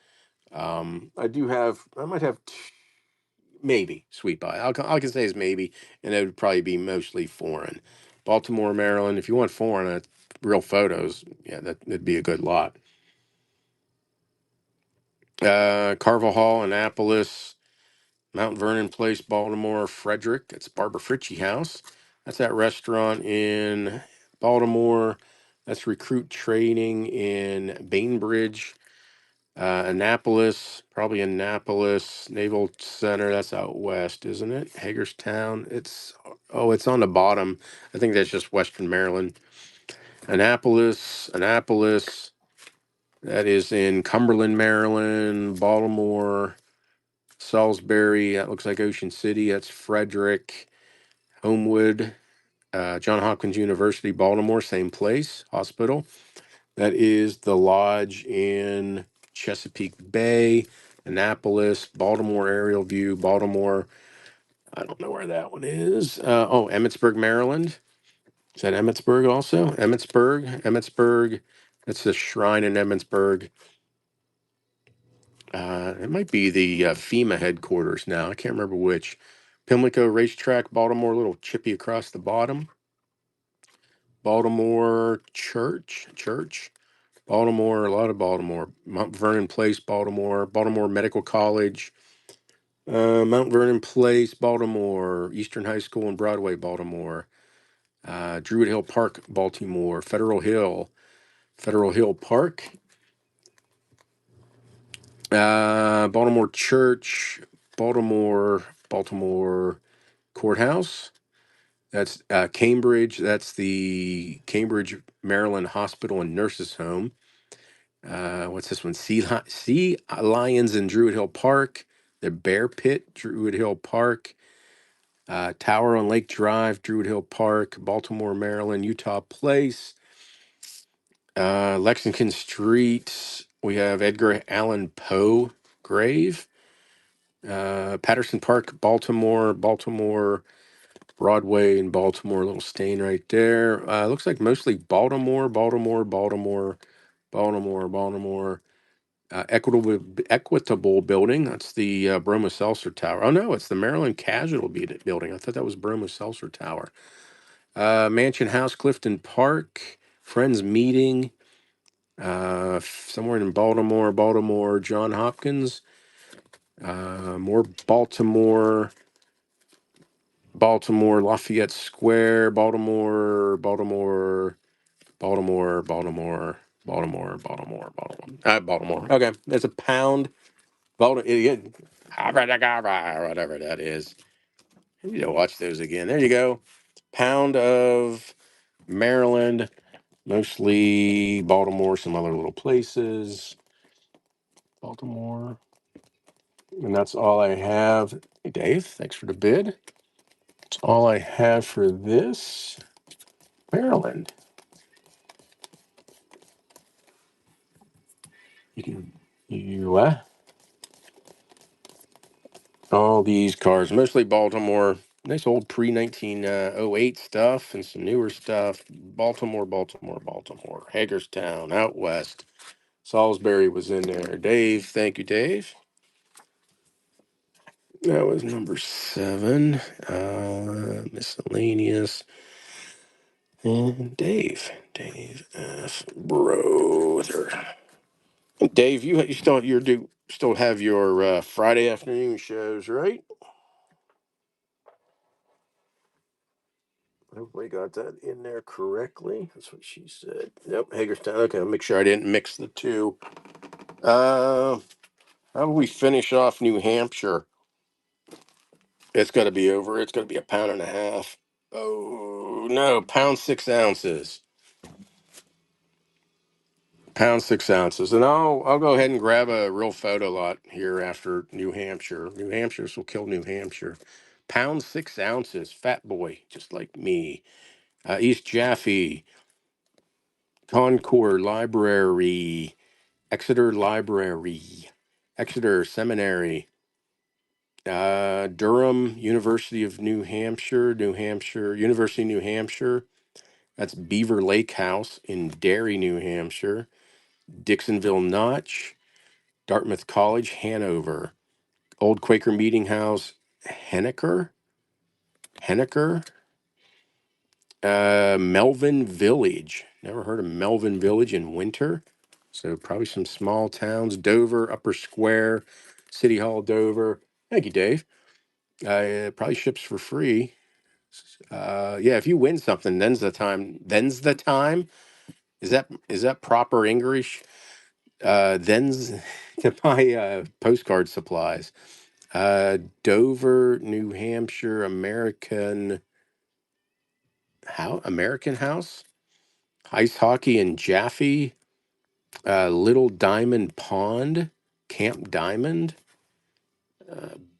I might have maybe Sweet Pie. I can say is maybe, and it would probably be mostly foreign. Baltimore, Maryland. If you want foreign, real photos, yeah, that'd be a good lot. Carville Hall, Annapolis, Mount Vernon Place, Baltimore, Frederick. It's Barbara Fritchie House. That's that restaurant in Baltimore. That's Recruit Training in Bainbridge. Annapolis, probably Annapolis Naval Center. That's out west, isn't it? Hagerstown. It's on the bottom. I think that's just Western Maryland. Annapolis. That is in Cumberland, Maryland. Baltimore, Salisbury. That looks like Ocean City. That's Frederick. Homewood, John Hopkins University, Baltimore. Same place. Hospital. That is the Lodge in Chesapeake Bay, Annapolis, Baltimore Aerial View, Baltimore. I don't know where that one is. Emmitsburg, Maryland. Is that Emmitsburg also? Emmitsburg. That's the shrine in Emmitsburg. It might be the FEMA headquarters now. I can't remember which. Pimlico Racetrack, Baltimore, a little chippy across the bottom. Baltimore Church. Baltimore, a lot of Baltimore. Mount Vernon Place, Baltimore. Baltimore Medical College. Mount Vernon Place, Baltimore. Eastern High School and Broadway, Baltimore. Druid Hill Park, Baltimore. Federal Hill Park. Baltimore Church, Baltimore Courthouse. That's Cambridge. That's the Cambridge, Maryland Hospital and Nurses Home. What's this one? Sea Lions in Druid Hill Park. The Bear Pit, Druid Hill Park. Tower on Lake Drive, Druid Hill Park. Baltimore, Maryland, Utah Place. Lexington Street. We have Edgar Allan Poe Grave, Patterson Park, Baltimore, Broadway in Baltimore, a little stain right there. Looks like mostly Baltimore. Equitable Building. That's the Bromo Seltzer Tower. Oh no, it's the Maryland Building. I thought that was Bromo Seltzer Tower. Mansion House, Clifton Park, Friends Meeting, somewhere in Baltimore, John Hopkins, more Baltimore, Lafayette Square, Baltimore. Okay, there's a pound. Baltimore, whatever that is. I need to watch those again. There you go. Pound of Maryland, mostly Baltimore, some other little places. Baltimore. And that's all I have. Hey, Dave, thanks for the bid. That's all I have for this. Maryland. You all these cars, mostly Baltimore. Nice old pre 1908 stuff and some newer stuff. Baltimore. Hagerstown, out west. Salisbury was in there. Dave, thank you, Dave. That was number 7. Miscellaneous. And Dave F. Brother. Dave, you still have your Friday afternoon shows, right? Hopefully got that in there correctly. That's what she said. Nope, Hagerstown. Okay, I'll make sure I didn't mix the two. How do we finish off New Hampshire? It's got to be over. It's got to be a pound and a half. Oh no, pound 6 ounces. Pound 6 ounces, and I'll go ahead and grab a real photo lot here after New Hampshire. New Hampshire's will kill New Hampshire. Pound 6 ounces, fat boy, just like me. East Jaffe, Concord Library, Exeter Library, Exeter Seminary, Durham University of New Hampshire, University of New Hampshire. That's Beaver Lake House in Derry, New Hampshire. Dixonville Notch, Dartmouth College, Hanover. Old Quaker Meeting House, Henniker. Melvin Village. Never heard of Melvin Village in winter. So probably some small towns. Dover, Upper Square, City Hall, Dover. Thank you, Dave. Probably ships for free. Yeah, if you win something, then's the time. Then's the time. Is that proper English? Then's to buy postcard supplies. Dover, New Hampshire, American House, ice hockey in Jaffe, Little Diamond Pond, Camp Diamond,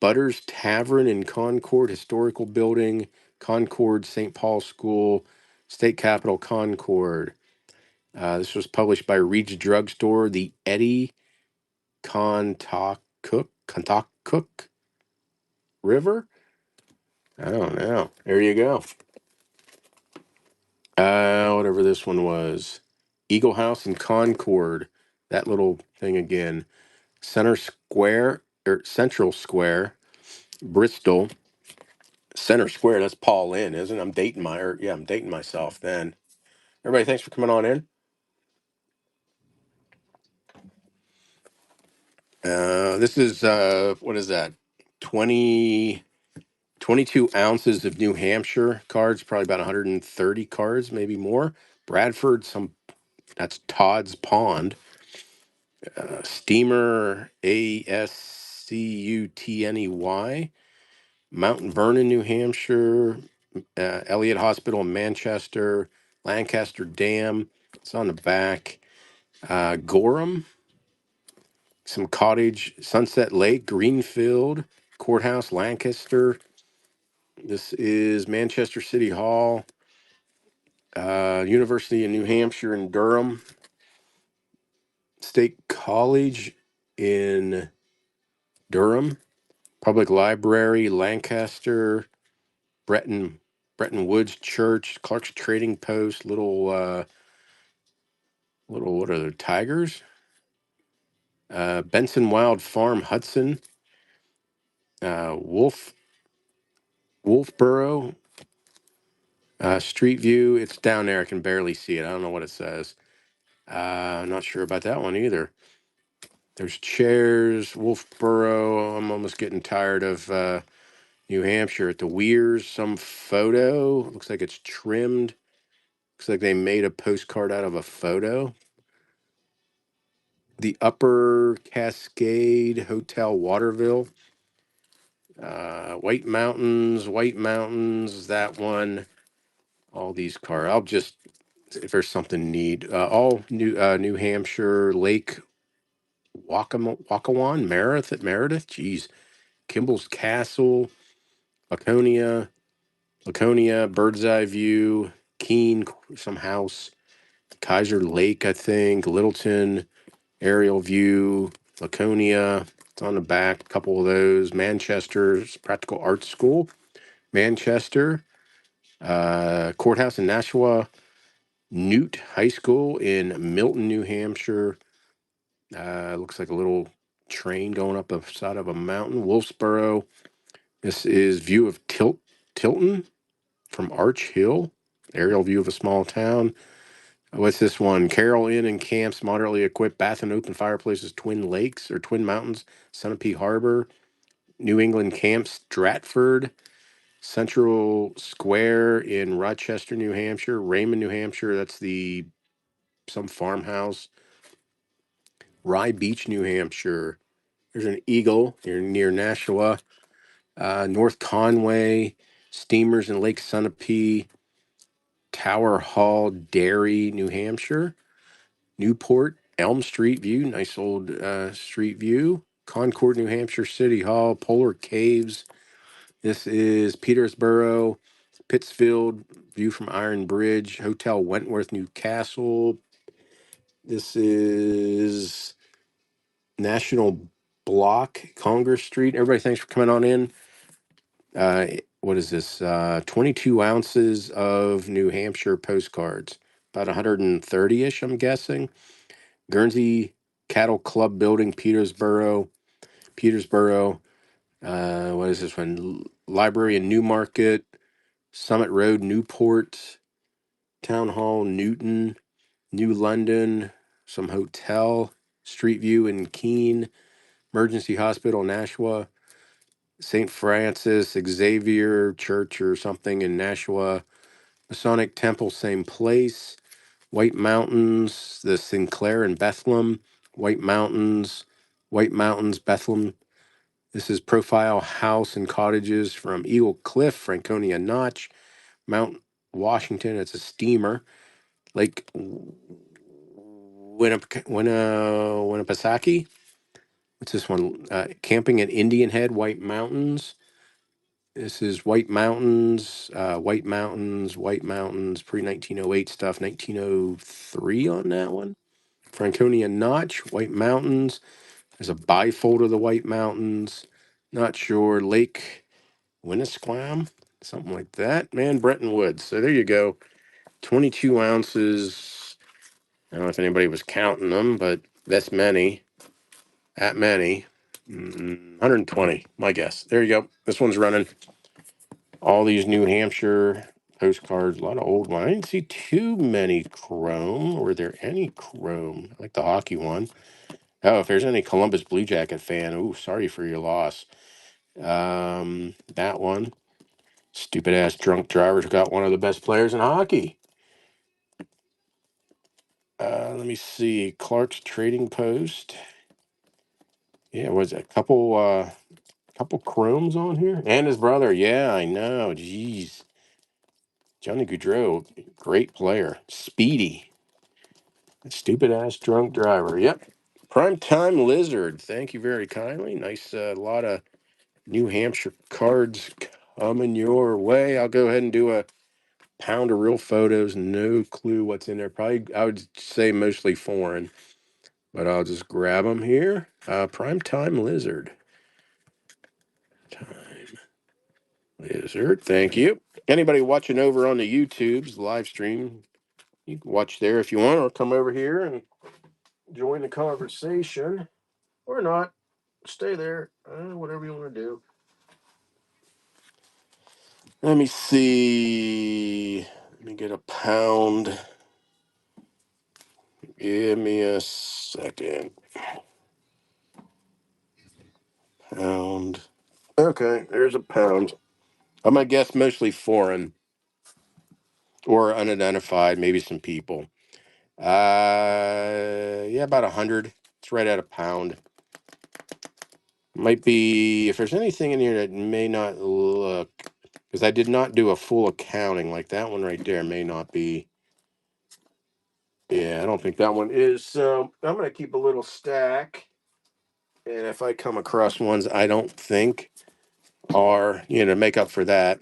Butters Tavern in Concord, Historical Building, Concord, St. Paul School, State Capitol, Concord. This was published by Reed's Drugstore, the Eddie Contaccook River. I don't know. There you go. Whatever this one was. Eagle House in Concord. That little thing again. Central Square, Bristol. Center Square, that's Paul Inn, isn't it? I'm dating myself then. Everybody, thanks for coming on in. This is, what is that? 22 ounces of New Hampshire cards, probably about 130 cards, maybe more. Bradford, that's Todd's Pond. Steamer, Ascutney. Mount Vernon, New Hampshire. Elliott Hospital in Manchester. Lancaster Dam. It's on the back. Gorham. Some cottage. Sunset Lake. Greenfield. Courthouse, Lancaster. This is Manchester City Hall. University of New Hampshire in Durham. State College in Durham, Public Library, Lancaster, Bretton, Bretton Woods Church, Clark's Trading Post, little what are they, tigers? Benson Wild Farm, Hudson, Wolfboro, Street View. It's down there. I can barely see it. I don't know what it says. I'm not sure about that one either. There's chairs, Wolfboro. I'm almost getting tired of New Hampshire. At the Weirs, some photo. Looks like it's trimmed. Looks like they made a postcard out of a photo. The Upper Cascade Hotel, Waterville. White Mountains, that one. All these cars. I'll just, if there's something neat. All New Hampshire, Lake Wakawan, Meredith, geez. Kimball's Castle, Laconia, Bird's Eye View, Keene, some house, Kaiser Lake, I think, Littleton, Aerial View, Laconia. It's on the back, a couple of those. Manchester's Practical Arts School, Manchester, Courthouse in Nashua, Newt High School in Milton, New Hampshire. Looks like a little train going up the side of a mountain. Wolfsboro. This is view of Tilton from Arch Hill. Aerial view of a small town. What's this one? Carroll Inn and Camps, moderately equipped bath and open fireplaces, Twin Lakes or Twin Mountains, Sunapee Harbor, New England Camp, Stratford, Central Square in Rochester, New Hampshire, Raymond, New Hampshire. That's some farmhouse. Rye Beach, New Hampshire. There's an Eagle near Nashua. North Conway, Steamers in Lake Sunapee, Tower Hall, Derry, New Hampshire. Newport, Elm Street View, nice old street view. Concord, New Hampshire, City Hall, Polar Caves. This is Petersboro, Pittsfield, view from Iron Bridge, Hotel Wentworth, Newcastle. This is National Block, Congress Street. Everybody, thanks for coming on in. What is this? 22 ounces of New Hampshire postcards, about 130-ish, I'm guessing. Guernsey Cattle Club Building, Petersboro. What is this one? Library in Newmarket, Summit Road, Newport, Town Hall, Newton, New London, some hotel, Street View in Keene, Emergency Hospital, Nashua, St. Francis Xavier Church or something in Nashua, Masonic Temple, same place. White Mountains, the Sinclair in Bethlehem, White Mountains, Bethlehem. This is Profile House and Cottages from Eagle Cliff, Franconia Notch, Mount Washington. It's a steamer. Lake Winnipesaukee. What's this one? Camping at Indian Head, White Mountains. This is White Mountains, pre 1908 stuff, 1903 on that one. Franconia Notch, White Mountains. There's a bifold of the White Mountains. Not sure. Lake Winnisquam, something like that. Man, Bretton Woods. So there you go. 22 ounces. I don't know if anybody was counting them, but that's many. That many. 120, my guess. There you go. This one's running. All these New Hampshire postcards, a lot of old ones. I didn't see too many chrome. Were there any chrome? I like the hockey one. Oh, if there's any Columbus Blue Jacket fan, ooh, sorry for your loss. That one. Stupid ass drunk drivers got one of the best players in hockey. Let me see. Clark's Trading Post. Yeah, was it a couple chromes on here? And his brother. Yeah, I know. Jeez. Johnny Gaudreau, great player. Speedy. Stupid ass drunk driver. Yep. Primetime Lizard. Thank you very kindly. Nice lot of New Hampshire cards coming your way. I'll go ahead and do a pound of real photos. No clue what's in there. Probably, I would say mostly foreign, but I'll just grab them here. Primetime Lizard. Time Wizard. Thank you. Anybody watching over on the YouTube's live stream, you can watch there if you want, or come over here and join the conversation, or not. Stay there. Whatever you want to do. Let me see. Let me get a pound. Give me a second. Pound. Okay, there's a pound. I'm gonna guess mostly foreign or unidentified, maybe some people. Yeah, about 100. It's right at a pound. Might be, if there's anything in here that may not look, because I did not do a full accounting, like that one right there may not be. Yeah, I don't think that one is. So I'm going to keep a little stack. And if I come across ones I don't think are, make up for that,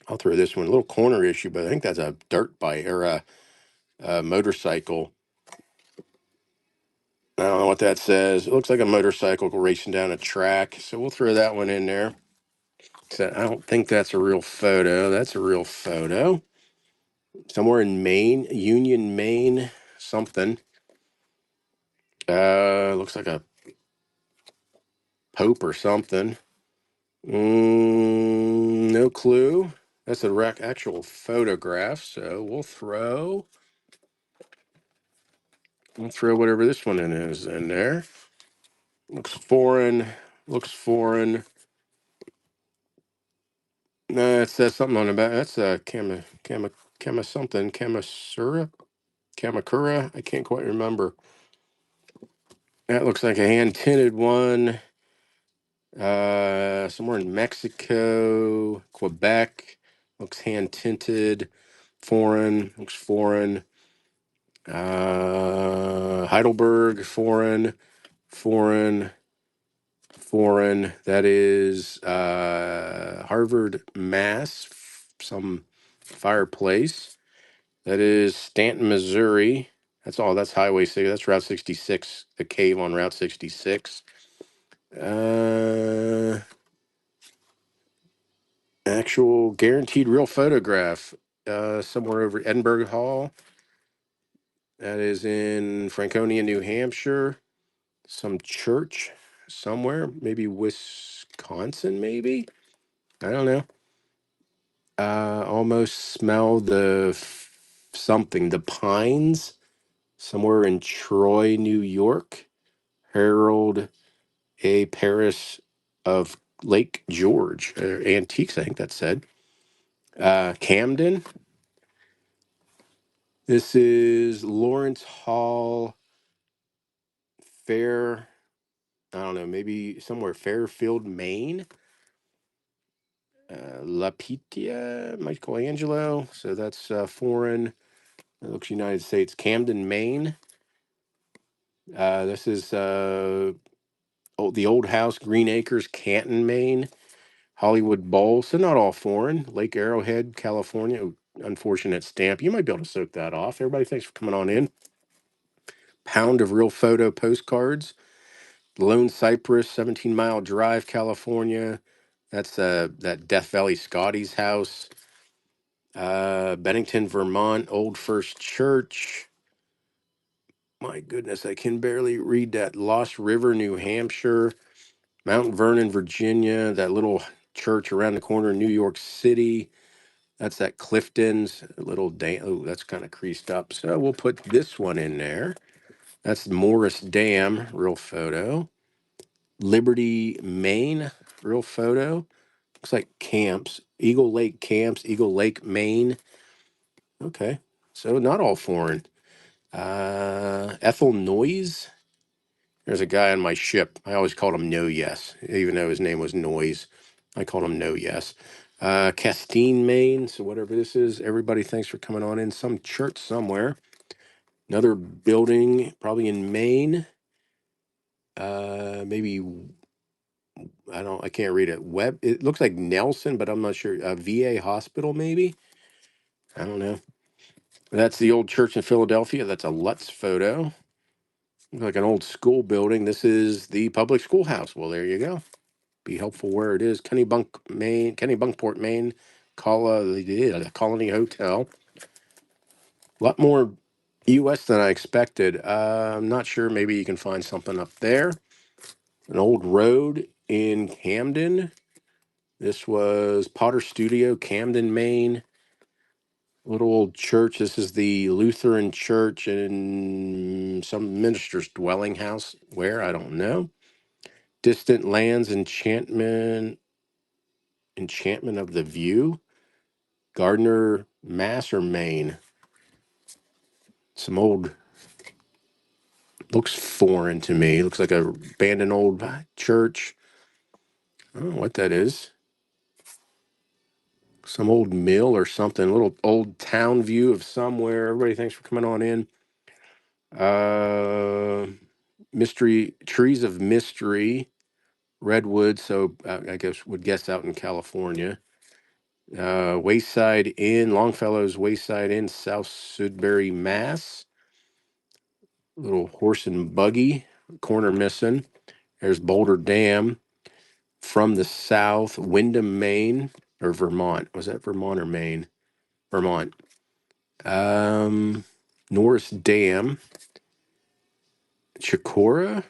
I'll throw this one. A little corner issue, but I think that's a dirt bike or a motorcycle. I don't know what that says. It looks like a motorcycle racing down a track. So we'll throw that one in there. So I don't think that's a real photo. That's a real photo. Somewhere in Maine, Union, Maine, something. Looks like a pope or something. No clue. That's a actual photograph. So we'll throw whatever this one is in there. Looks foreign. Looks foreign. No, it says something on the back. That's a Kama something. Kamakura. I can't quite remember. That looks like a hand tinted one. Somewhere in Mexico, Quebec. Looks hand tinted. Foreign. Looks foreign. Heidelberg. Foreign. Foreign. Foreign. That is Harvard, Mass. Some fireplace. That is Stanton, Missouri. That's all. That's Highway 6. That's Route 66. The cave on Route 66. Uh, Actual guaranteed real photograph. Somewhere over Edinburgh Hall. That is in Franconia, New Hampshire. Some church somewhere. Maybe Wisconsin, maybe? I don't know. Almost smell something. The pines. Somewhere in Troy, New York. Harold A. Paris of Lake George. Antiques, I think that said. Camden. This is Lawrence Hall Fair. I don't know, maybe somewhere Fairfield, Maine. La Pitia, Michelangelo. So that's foreign. It looks United States. Camden, Maine. This is the old house, Green Acres, Canton, Maine. Hollywood Bowl. So not all foreign. Lake Arrowhead, California. Oh, unfortunate stamp. You might be able to soak that off. Everybody, thanks for coming on in. Pound of real photo postcards. Lone Cypress, 17-mile drive, California. That's that Death Valley Scotty's house. Bennington, Vermont, Old First Church. My goodness, I can barely read that. Lost River, New Hampshire. Mount Vernon, Virginia. That little church around the corner in New York City. That's at Clifton's. A little dam. Oh, that's kind of creased up. So we'll put this one in there. That's Morris Dam, real photo. Liberty, Maine, real photo. Looks like camps. Eagle Lake Camps, Eagle Lake, Maine. Okay. So not all foreign. Ethel Noyes. There's a guy on my ship. I always called him No Yes, even though his name was Noyes. I called him No Yes. Castine, Maine. So whatever this is, everybody, thanks for coming on in. Some church somewhere. Another building, probably in Maine. Maybe I can't read it. It looks like Nelson, but I'm not sure. VA hospital, maybe. I don't know. That's the old church in Philadelphia. That's a Lutz photo. Looks like an old school building. This is the public schoolhouse. Well, there you go. be helpful where it is. Kennebunkport, Maine, the Colony Hotel. A lot more U.S. than I expected. I'm not sure. Maybe you can find something up there. An old road in Camden. This was Potter Studio, Camden, Maine. Little old church. This is the Lutheran church in some minister's dwelling house. Where? I don't know. Distant Lands Enchantment of the View. Gardner, Mass or Maine. Some old, looks foreign to me. Looks like a abandoned old church. I don't know what that is. Some old mill or something. A little old town view of somewhere. Everybody, thanks for coming on in. Mystery Trees of Mystery, Redwood. So I guess would guess out in California. Wayside Inn, Longfellow's Wayside Inn, South Sudbury, Mass. Little horse and buggy, corner missing. There's Boulder Dam. From the south, Windham, Maine, or Vermont. Was that Vermont or Maine? Vermont. Norris Dam. Chicora,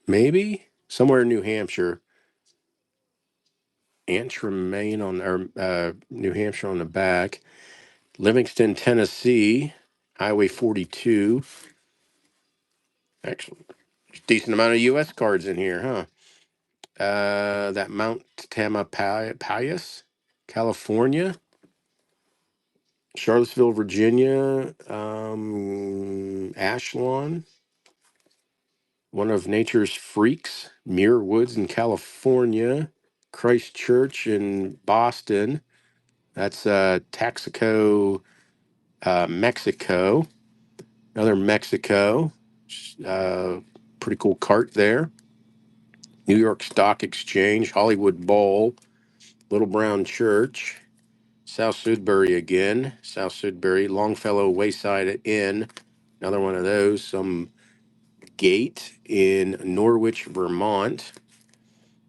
maybe? Somewhere in New Hampshire. Antrim, Maine on or New Hampshire on the back. Livingston, Tennessee, Highway 42. Actually, decent amount of U.S. cards in here, huh? That Mount Tamalpais, California. Charlottesville, Virginia. Ashlon. One of Nature's Freaks, Muir Woods in California. Christchurch in Boston. That's Taxico, Mexico. Another Mexico. Uh, Pretty cool cart there. New York Stock Exchange, Hollywood Bowl, Little Brown Church, South Sudbury again, South Sudbury, Longfellow Wayside Inn, another one of those, some gate in Norwich, Vermont.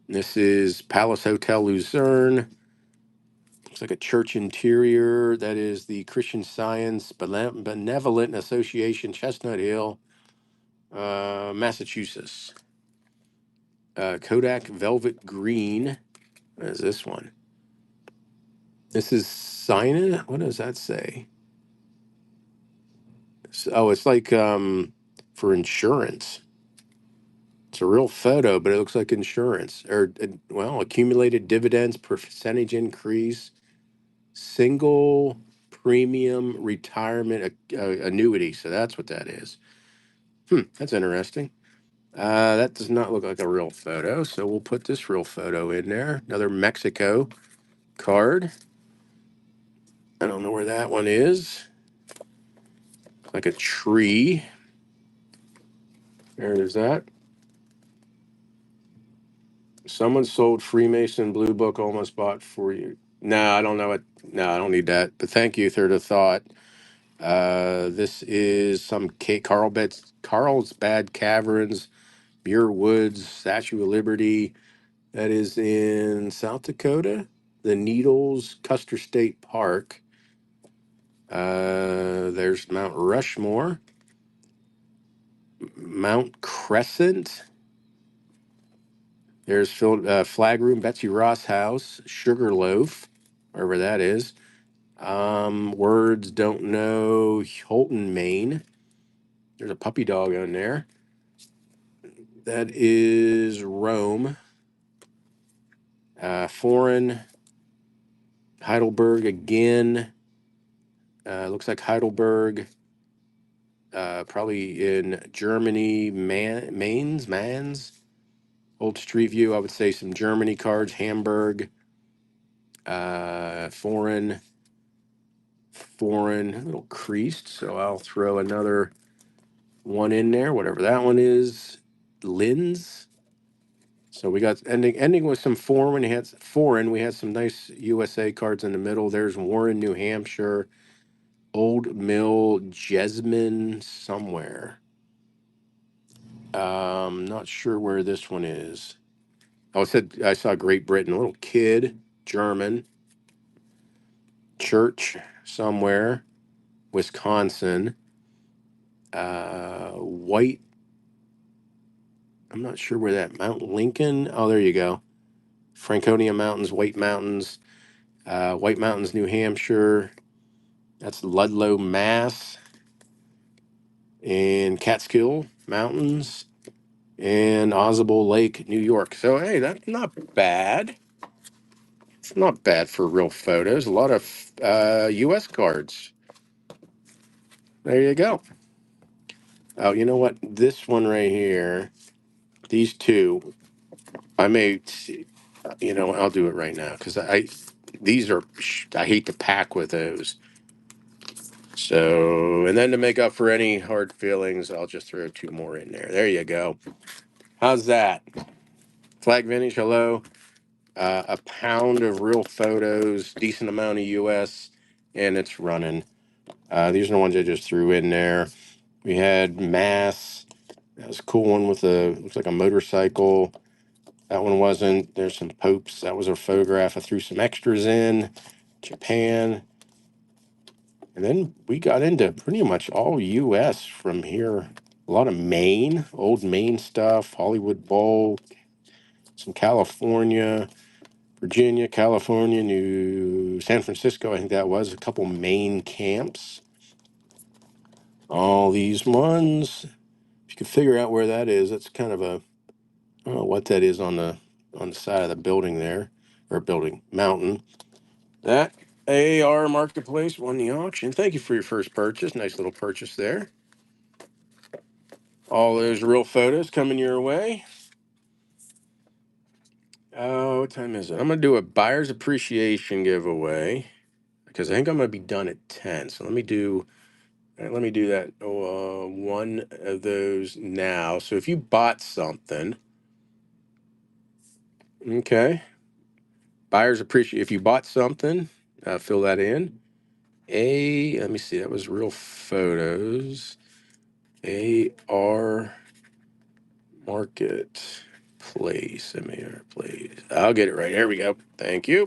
This is Palace Hotel Luzerne. Looks like a church interior. That is the Christian Science Benevolent Association, Chestnut Hill, Massachusetts. Kodak Velvet Green. What is this one? This is sign it. What does that say? Oh, it's like for insurance. It's a real photo, but it looks like insurance. Or well, accumulated dividends, percentage increase, single premium retirement annuity. So that's what that is. That's interesting. That does not look like a real photo, so we'll put this real photo in there. Another Mexico card. I don't know where that one is. Like a tree. There's that. Someone sold Freemason Blue Book, almost bought for you. No, I don't know it. No, I don't need that. But thank you, Third of Thought. This is some Carlsbad Caverns, Muir Woods, Statue of Liberty. That is in South Dakota. The Needles, Custer State Park. There's Mount Rushmore. Mount Crescent. There's Flag Room, Betsy Ross House, Sugarloaf, wherever that is. Words don't know. Holton, Maine. There's a puppy dog on there. That is Rome. Foreign. Heidelberg again. Looks like Heidelberg. Probably in Germany. Mans. Old Street View. I would say some Germany cards. Hamburg. Foreign. A little creased. So I'll throw another one in there, whatever that one is. Linz. So we got ending with some foreign. We had some nice USA cards in the middle. There's Warren, New Hampshire, Old Mill, Jesmond, somewhere. Not sure where this one is. Oh, it said I saw Great Britain, a little kid, German, church somewhere, Wisconsin, white. I'm not sure where that Mount Lincoln. Oh, there you go. Franconia Mountains, White Mountains, New Hampshire. That's Ludlow, Mass, and Catskill Mountains, and Oswald Lake, New York. So hey, that's not bad. It's not bad for real photos. A lot of U.S. cards. There you go. Oh, you know what? This one right here, these two, I may, I'll do it right now because these are, I hate to pack with those. So, and then to make up for any hard feelings, I'll just throw two more in there. There you go. How's that? Flag Vintage, hello. A pound of real photos, decent amount of US, and it's running. These are the ones I just threw in there. We had Mass. That was a cool one with looks like a motorcycle. That one wasn't. There's some Popes. That was a photograph. I threw some extras in. Japan. And then we got into pretty much all US from here. A lot of Maine, old Maine stuff, Hollywood Bowl, some California, Virginia, California, New San Francisco, I think that was, a couple Maine camps. All these ones. If you can figure out where that is, that's kind of a, I don't know what that is on the side of the building there, or building mountain. That AR Marketplace won the auction. Thank you for your first purchase. Nice little purchase there. All those real photos coming your way. What time is it? I'm gonna do a buyer's appreciation giveaway because I think I'm gonna be done at 10. So let me do that one of those now. So if you bought something, okay, buyer's appreciate. If you bought something, fill that in. Let me see. That was real photos. AR Marketplace. MAR place. I'll get it right. There we go. Thank you.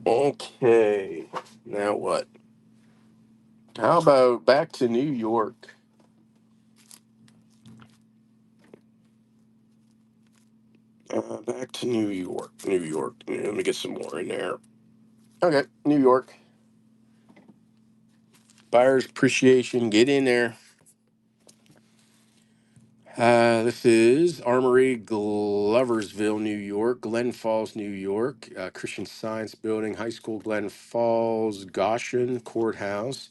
Okay. Now what? How about back to New York? Back to New York. New York. Let me get some more in there. Okay, New York. Buyer's appreciation. Get in there. This is Armory, Gloversville, New York, Glen Falls, New York, Christian Science Building, High School, Glen Falls, Goshen Courthouse,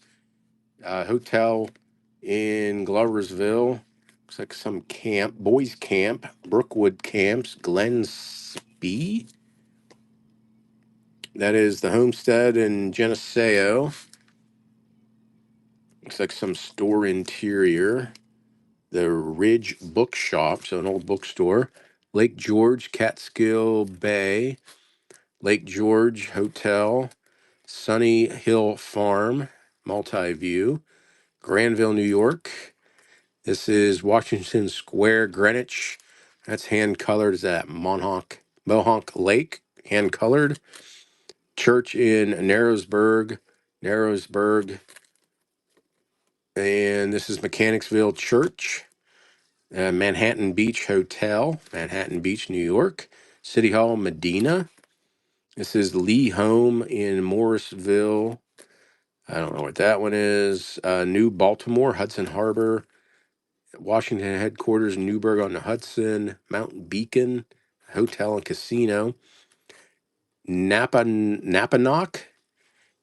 hotel in Gloversville. Looks like some camp, boys camp, Brookwood Camps, Glen Spee. That is the homestead in Geneseo. Looks like some store interior. The Ridge Bookshop, so an old bookstore. Lake George, Catskill Bay, Lake George Hotel, Sunny Hill Farm, multi-view, Granville, New York. This is Washington Square, Greenwich. That's hand colored. Is that Mohawk Lake, hand colored. Church in Narrowsburg, and this is Mechanicsville Church. Manhattan Beach Hotel, Manhattan Beach, New York. City Hall, Medina. This is Lee Home in Morrisville. I don't know what that one is. New Baltimore, Hudson Harbor. Washington headquarters, Newburgh on the Hudson. Mount Beacon Hotel and Casino. Napanock.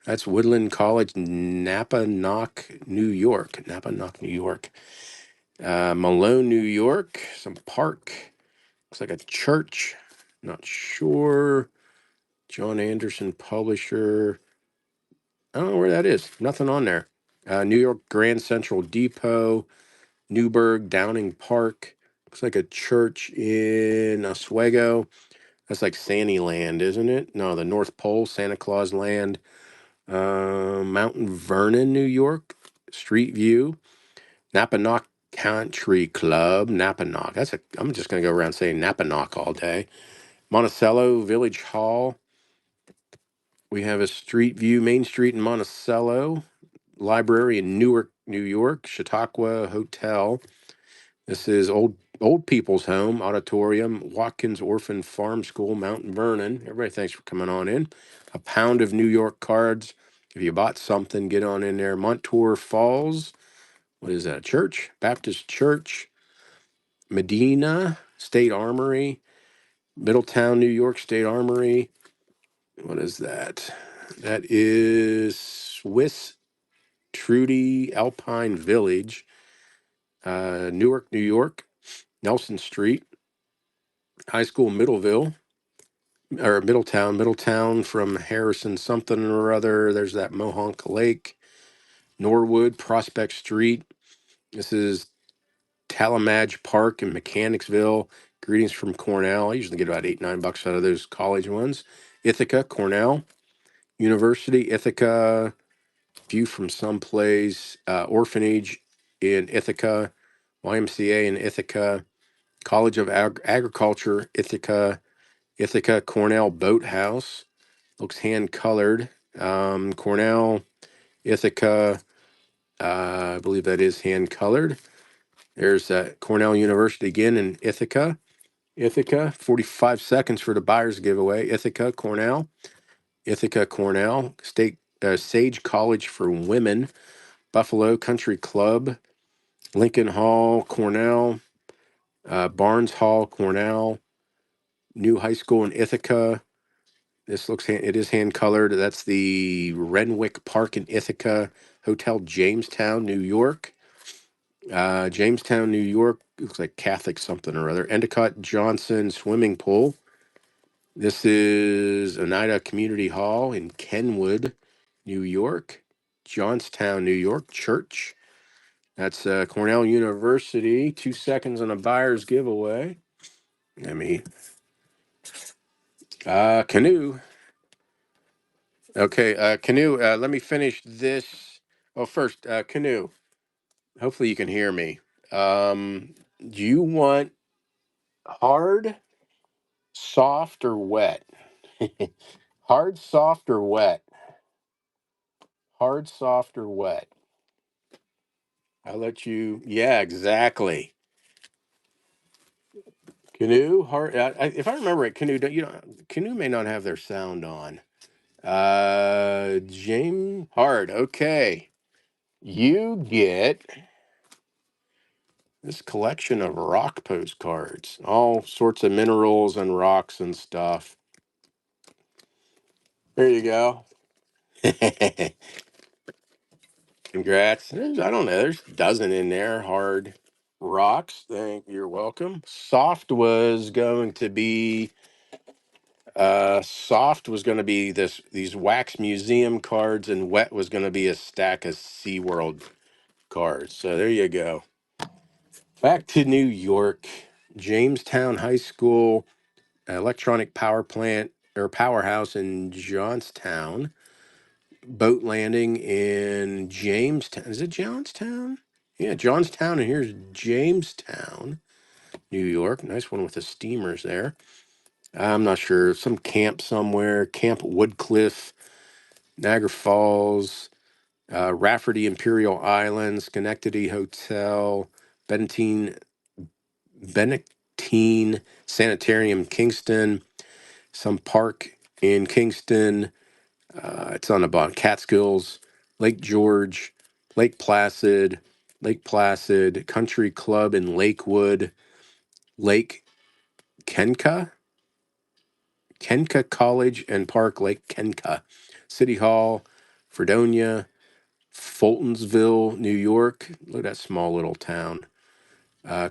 That's Woodland College, Napanock, New York. Napanock, New York. Malone, New York. Some park. Looks like a church. Not sure. John Anderson, publisher. I don't know where that is. Nothing on there. New York Grand Central Depot, Newburgh, Downing Park. Looks like a church in Oswego. That's like Sandy Land, isn't it? No, the North Pole, Santa Claus Land. Mountain Vernon, New York. Street View. Napanoch Country Club, Napanock. I'm just going to go around saying Napanock all day. Monticello Village Hall. We have a street view, Main Street in Monticello. Library in Newark, New York. Chautauqua Hotel. This is Old People's Home, Auditorium, Watkins Orphan Farm School, Mount Vernon. Everybody, thanks for coming on in. A pound of New York cards. If you bought something, get on in there. Montour Falls. What is that? Church? Baptist Church. Medina State Armory. Middletown, New York State Armory. What is that? That is Swiss Trudy Alpine Village. Newark, New York. Nelson Street. High School Middleville. Or Middletown from Harrison something or other. There's that Mohonk Lake, Norwood, Prospect Street. This is Tallamadge Park in Mechanicsville. Greetings from Cornell. I usually get about $8-9 out of those college ones. Ithaca, Cornell University, Ithaca. View from someplace. Orphanage in Ithaca, YMCA in Ithaca, College of Agriculture, Ithaca, Ithaca Cornell Boathouse. Looks hand colored. Cornell, Ithaca, I believe that is hand colored. There's Cornell University again in Ithaca. Ithaca, 45 seconds for the buyer's giveaway. Ithaca, Cornell. Ithaca, Cornell. Sage College for Women. Buffalo Country Club. Lincoln Hall, Cornell. Barnes Hall, Cornell. New High School in Ithaca. It is hand colored. That's the Renwick Park in Ithaca. Hotel Jamestown, New York. Jamestown, New York. Looks like Catholic something or other. Endicott Johnson Swimming Pool. This is Oneida Community Hall in Kenwood, New York. Johnstown, New York. Church. That's Cornell University. 2 seconds on a buyer's giveaway. Canoe. Okay, Canoe, let me finish this. Oh, first, Canoe. Hopefully you can hear me. Do you want hard, soft, or wet? Hard, soft, or wet? Hard, soft, or wet? I'll let you. Yeah, exactly. Canoe, hard. If I remember it, Canoe. Canoe may not have their sound on. James Hard. Okay, you get this collection of rock postcards, all sorts of minerals and rocks and stuff. There you go. Congrats. I don't know. There's a dozen in there. Hard rocks. You're welcome. Soft was going to be these wax museum cards, and wet was going to be a stack of SeaWorld cards. So there you go. Back to New York. Jamestown High School electronic power plant or powerhouse in Johnstown. Boat landing in Jamestown. Is it Johnstown? Yeah, Johnstown. And here's Jamestown, New York. Nice one with the steamers there. I'm not sure. Some camp somewhere. Camp Woodcliff, Niagara Falls, Rafferty Imperial Islands, Schenectady Hotel, Benedictine Sanitarium, Kingston, some park in Kingston. It's on the bottom. Catskills, Lake George, Lake Placid, Country Club in Lakewood, Lake Kenka, Kenka College and Park, Lake Kenka, City Hall, Fredonia, Fultonsville, New York. Look at that small little town.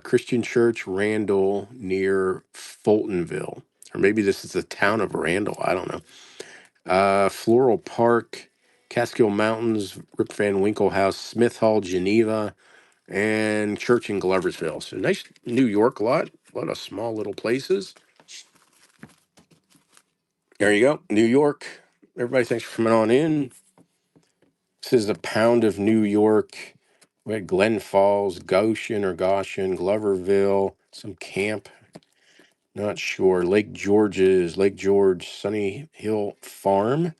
Christian Church, Randall, near Fultonville. Or maybe this is the town of Randall. I don't know. Floral Park, Catskill Mountains, Rip Van Winkle House, Smith Hall, Geneva, and Church in Gloversville. So nice New York lot. A lot of small little places. There you go. New York. Everybody, thanks for coming on in. This is a pound of New York We had Glen Falls, Goshen or Goshen, Gloverville, some camp, not sure. Lake George, Sunny Hill Farm,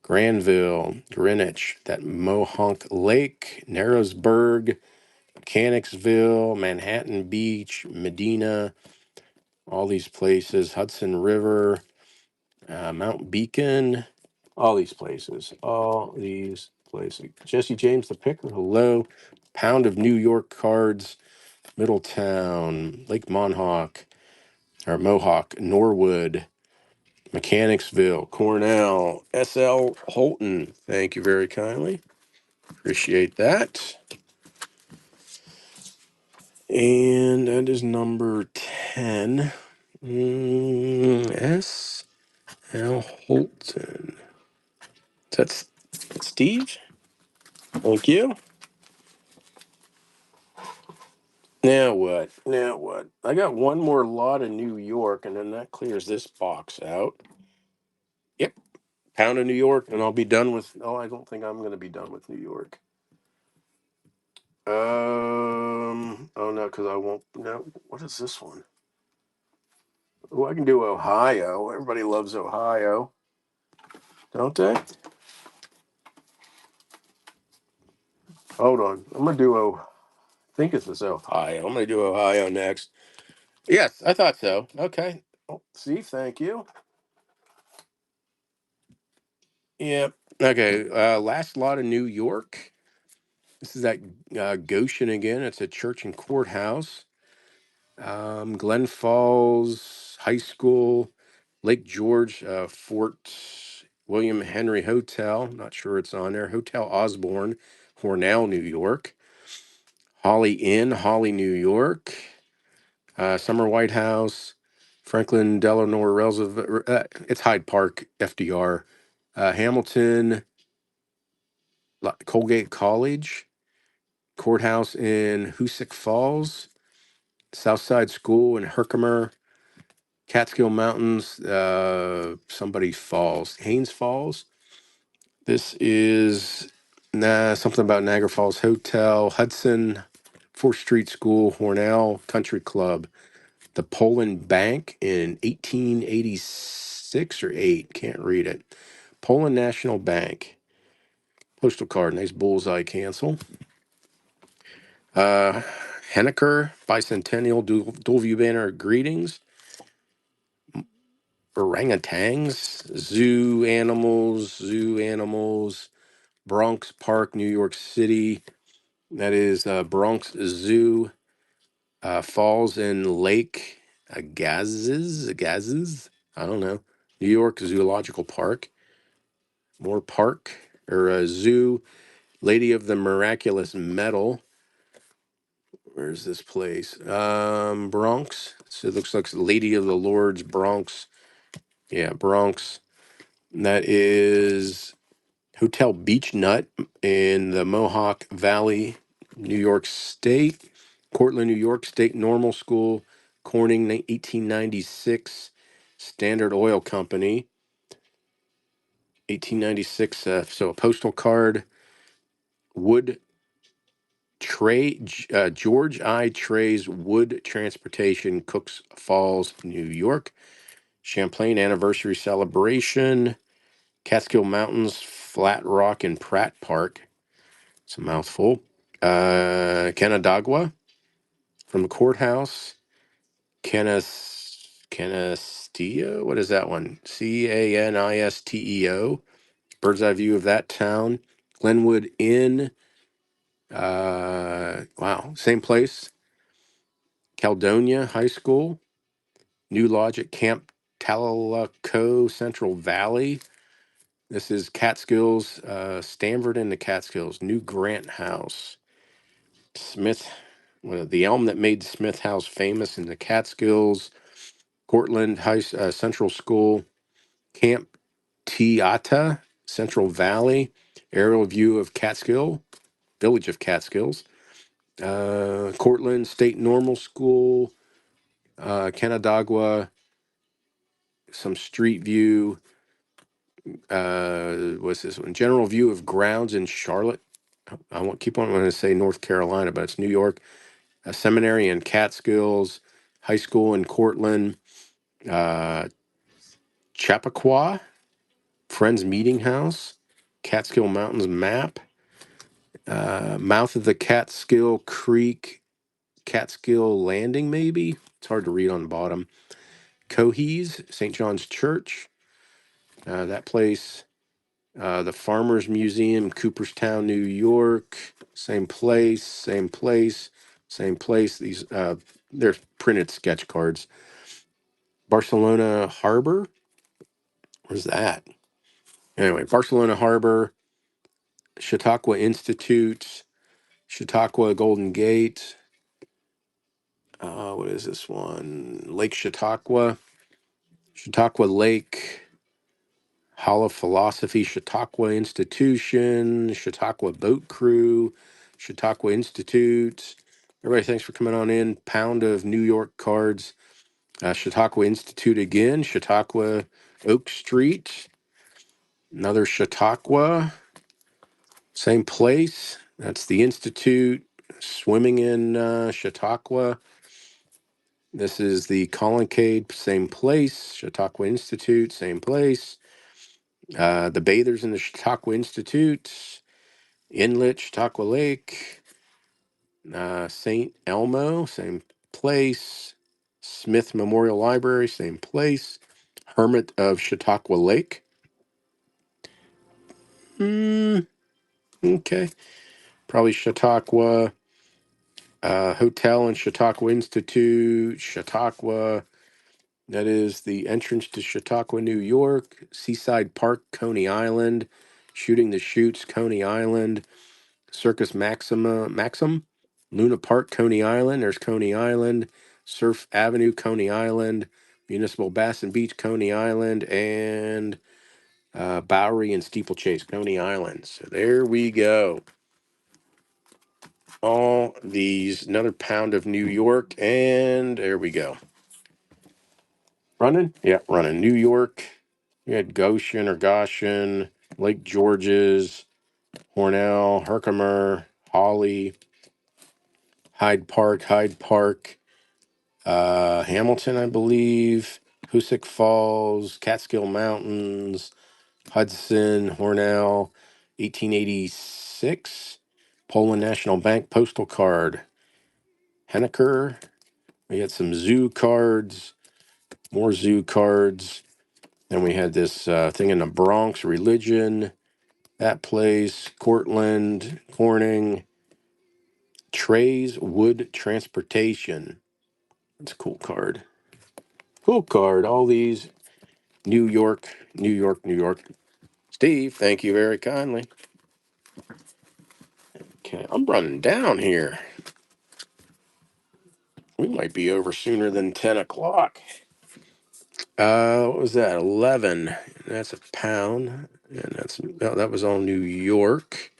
Granville, Greenwich, that Mohonk Lake, Narrowsburg, Mechanicsville, Manhattan Beach, Medina, all these places, Hudson River, Mount Beacon, all these places, Jesse James the Picker, hello. Pound of New York cards, Middletown, Lake Mohawk, Norwood, Mechanicsville, Cornell, SL Holton. Thank you very kindly. Appreciate that. And that is number 10. SL Holton. That's Steve. Thank you. Now what? I got one more lot of New York, and then that clears this box out. Yep. Pound of New York, and I'll be done with. Oh, I don't think I'm going to be done with New York. Oh no, because I won't. No. What is this one? Oh, I can do Ohio. Everybody loves Ohio, don't they? Hold on. I'm going to do. I think it's this Ohio. I'm going to do Ohio next. Yes, I thought so. Okay. Oh, Steve, thank you. Yep. Okay. Last lot of New York. This is at Goshen again. It's a church and courthouse. Glen Falls High School, Lake George, Fort William Henry Hotel. Not sure it's on there. Hotel Osborne, Hornell, New York. Holly Inn, Holly, New York. Summer White House, Franklin Delano Roosevelt. It's Hyde Park, FDR. Hamilton, Colgate College, courthouse in Hoosick Falls, Southside School in Herkimer, Catskill Mountains, somebody Falls, Haynes Falls. This is something about Niagara Falls Hotel, Hudson, 4th Street School, Hornell Country Club, the Poland Bank in 1886 or 8, can't read it. Poland National Bank. Postal card, nice bullseye cancel. Hennecker, Bicentennial, dual view banner, greetings. Orangutans, zoo animals, Bronx Park, New York City. That is Bronx Zoo, Falls and Lake Agazes, I don't know. New York Zoological Park, more park or zoo. Lady of the Miraculous Medal. Where's this place? Bronx. So it looks like Lady of the Lord's Bronx. Yeah, Bronx. And that is Hotel Beach Nut in the Mohawk Valley, New York State. Cortland, New York State Normal School. Corning, 1896. Standard Oil Company, 1896. So a postal card. Wood George I. Trey's Wood Transportation, Cooks Falls, New York. Champlain Anniversary Celebration. Catskill Mountains, Flat Rock, and Pratt Park. It's a mouthful. Canandaigua from the courthouse. Canisteo. What is that one? Canisteo. Bird's eye view of that town. Glenwood Inn. Wow, same place. Caledonia High School. New Lodge at Camp Talalaco, Central Valley. This is Catskills, Stanford in the Catskills. New Grant House. Smith, the elm that made Smith House famous in the Catskills. Cortland Central School. Camp Tiata, Central Valley. Aerial view of Catskill, village of Catskills. Cortland State Normal School. Canandaigua, some street view. What's this one? General view of grounds in Charlotte, keep on wanting to say North Carolina, but it's New York. A seminary in Catskills, high school in Cortland, uh, Chappaqua, Friends Meeting House, Catskill Mountains map, mouth of the Catskill Creek, Catskill Landing, maybe. It's hard to read on the bottom. Cohees, St. John's Church, that place. The Farmers Museum, Cooperstown, New York. Same place, same place, same place. These they're printed sketch cards. Barcelona Harbor. Where's that? Anyway, Barcelona Harbor, Chautauqua Institute, Chautauqua Golden Gate. What is this one? Lake Chautauqua, Chautauqua Lake, Hall of Philosophy, Chautauqua Institution, Chautauqua Boat Crew, Chautauqua Institute. Everybody, thanks for coming on in. Pound of New York cards. Chautauqua Institute again, Chautauqua Oak Street, another Chautauqua, same place. That's the Institute. Swimming in Chautauqua. This is the Colonnade, same place. Chautauqua Institute, same place. The bathers in the Chautauqua Institute, Inlet, Chautauqua Lake, St. Elmo, same place. Smith Memorial Library, same place. Hermit of Chautauqua Lake. Okay. Probably Chautauqua Hotel and Chautauqua Institute, Chautauqua. That is the entrance to Chautauqua, New York. Seaside Park, Coney Island. Shooting the Chutes, Coney Island. Circus Maxim. Luna Park, Coney Island. There's Coney Island. Surf Avenue, Coney Island. Municipal Bass and Beach, Coney Island. And Bowery and Steeplechase, Coney Island. So there we go. All these, another pound of New York, and there we go. Running? Yeah, running. New York. We had Goshen or Goshen, Lake Georges, Hornell, Herkimer, Holly, Hyde Park, Hamilton, I believe, Hoosick Falls, Catskill Mountains, Hudson, Hornell, 1886, Poland National Bank postal card, Henniker. We had some zoo cards, more zoo cards. Then we had this thing in the Bronx, religion, that place, Cortland, Corning, Trey's Wood Transportation. That's a cool card. Cool card. All these New York, New York, New York. Steve, thank you very kindly. Okay, I'm running down here. We might be over sooner than 10 o'clock. What was that? 11. That's a pound. And that was all New York.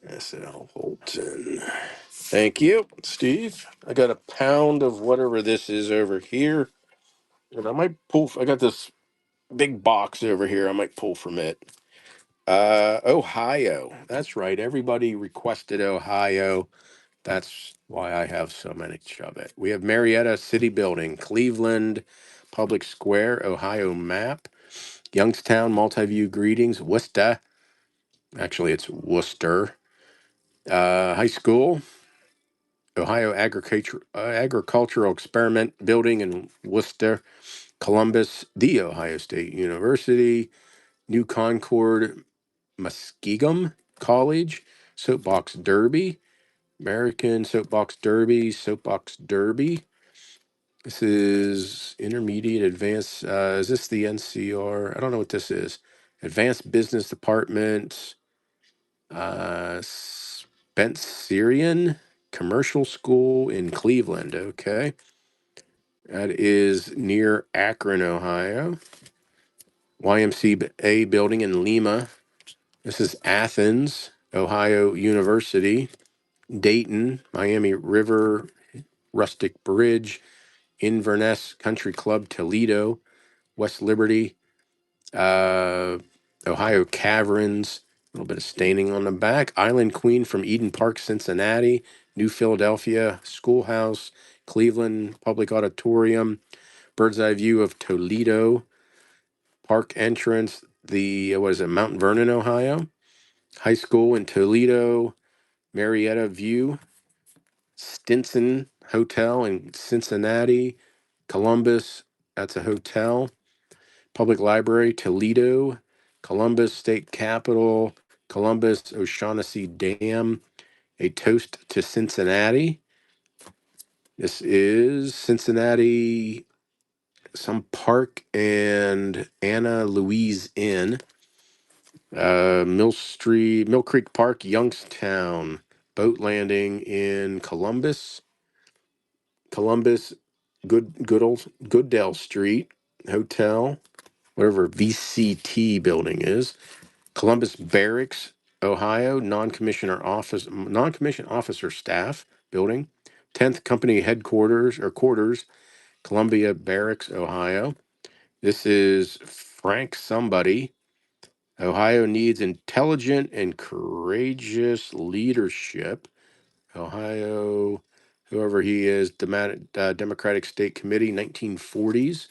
S.L. Holton. Thank you, Steve. I got a pound of whatever this is over here. And I might pull, I got this big box over here. I might pull from it. Ohio. That's right. Everybody requested Ohio. That's why I have so much of it. We have Marietta City Building, Cleveland Public Square, Ohio map, Youngstown Multi-View Greetings, Worcester. Actually, it's Worcester. High School, Ohio Agricultural Experiment Building in Worcester, Columbus, The Ohio State University, New Concord, Muskegum College, Soapbox Derby, American Soapbox Derby. This is intermediate, advanced. Is this the NCR? I don't know what this is. Advanced Business Department, Spencerian Commercial School in Cleveland. Okay. That is near Akron, Ohio. YMCA building in Lima. This is Athens, Ohio University. Dayton, Miami River, Rustic Bridge, Inverness Country Club, Toledo, West Liberty, Ohio Caverns, little bit of staining on the back. Island Queen from Eden Park, Cincinnati. New Philadelphia Schoolhouse. Cleveland Public Auditorium. Bird's eye view of Toledo. Park entrance. What is it, Mount Vernon, Ohio. High school in Toledo. Marietta View. Stinson Hotel in Cincinnati. Columbus, that's a hotel. Public Library, Toledo. Columbus State Capitol. Columbus O'Shaughnessy Dam. A Toast to Cincinnati. This is Cincinnati, some park and Anna Louise Inn. Mill Creek Park, Youngstown. Boat landing in Columbus. Columbus, Goodell Street Hotel, whatever VCT building is. Columbus Barracks, Ohio, non-commissioned officer staff building. 10th Company headquarters or quarters, Columbia Barracks, Ohio. This is Frank Somebody. Ohio needs intelligent and courageous leadership. Ohio, whoever he is, Democratic State Committee, 1940s.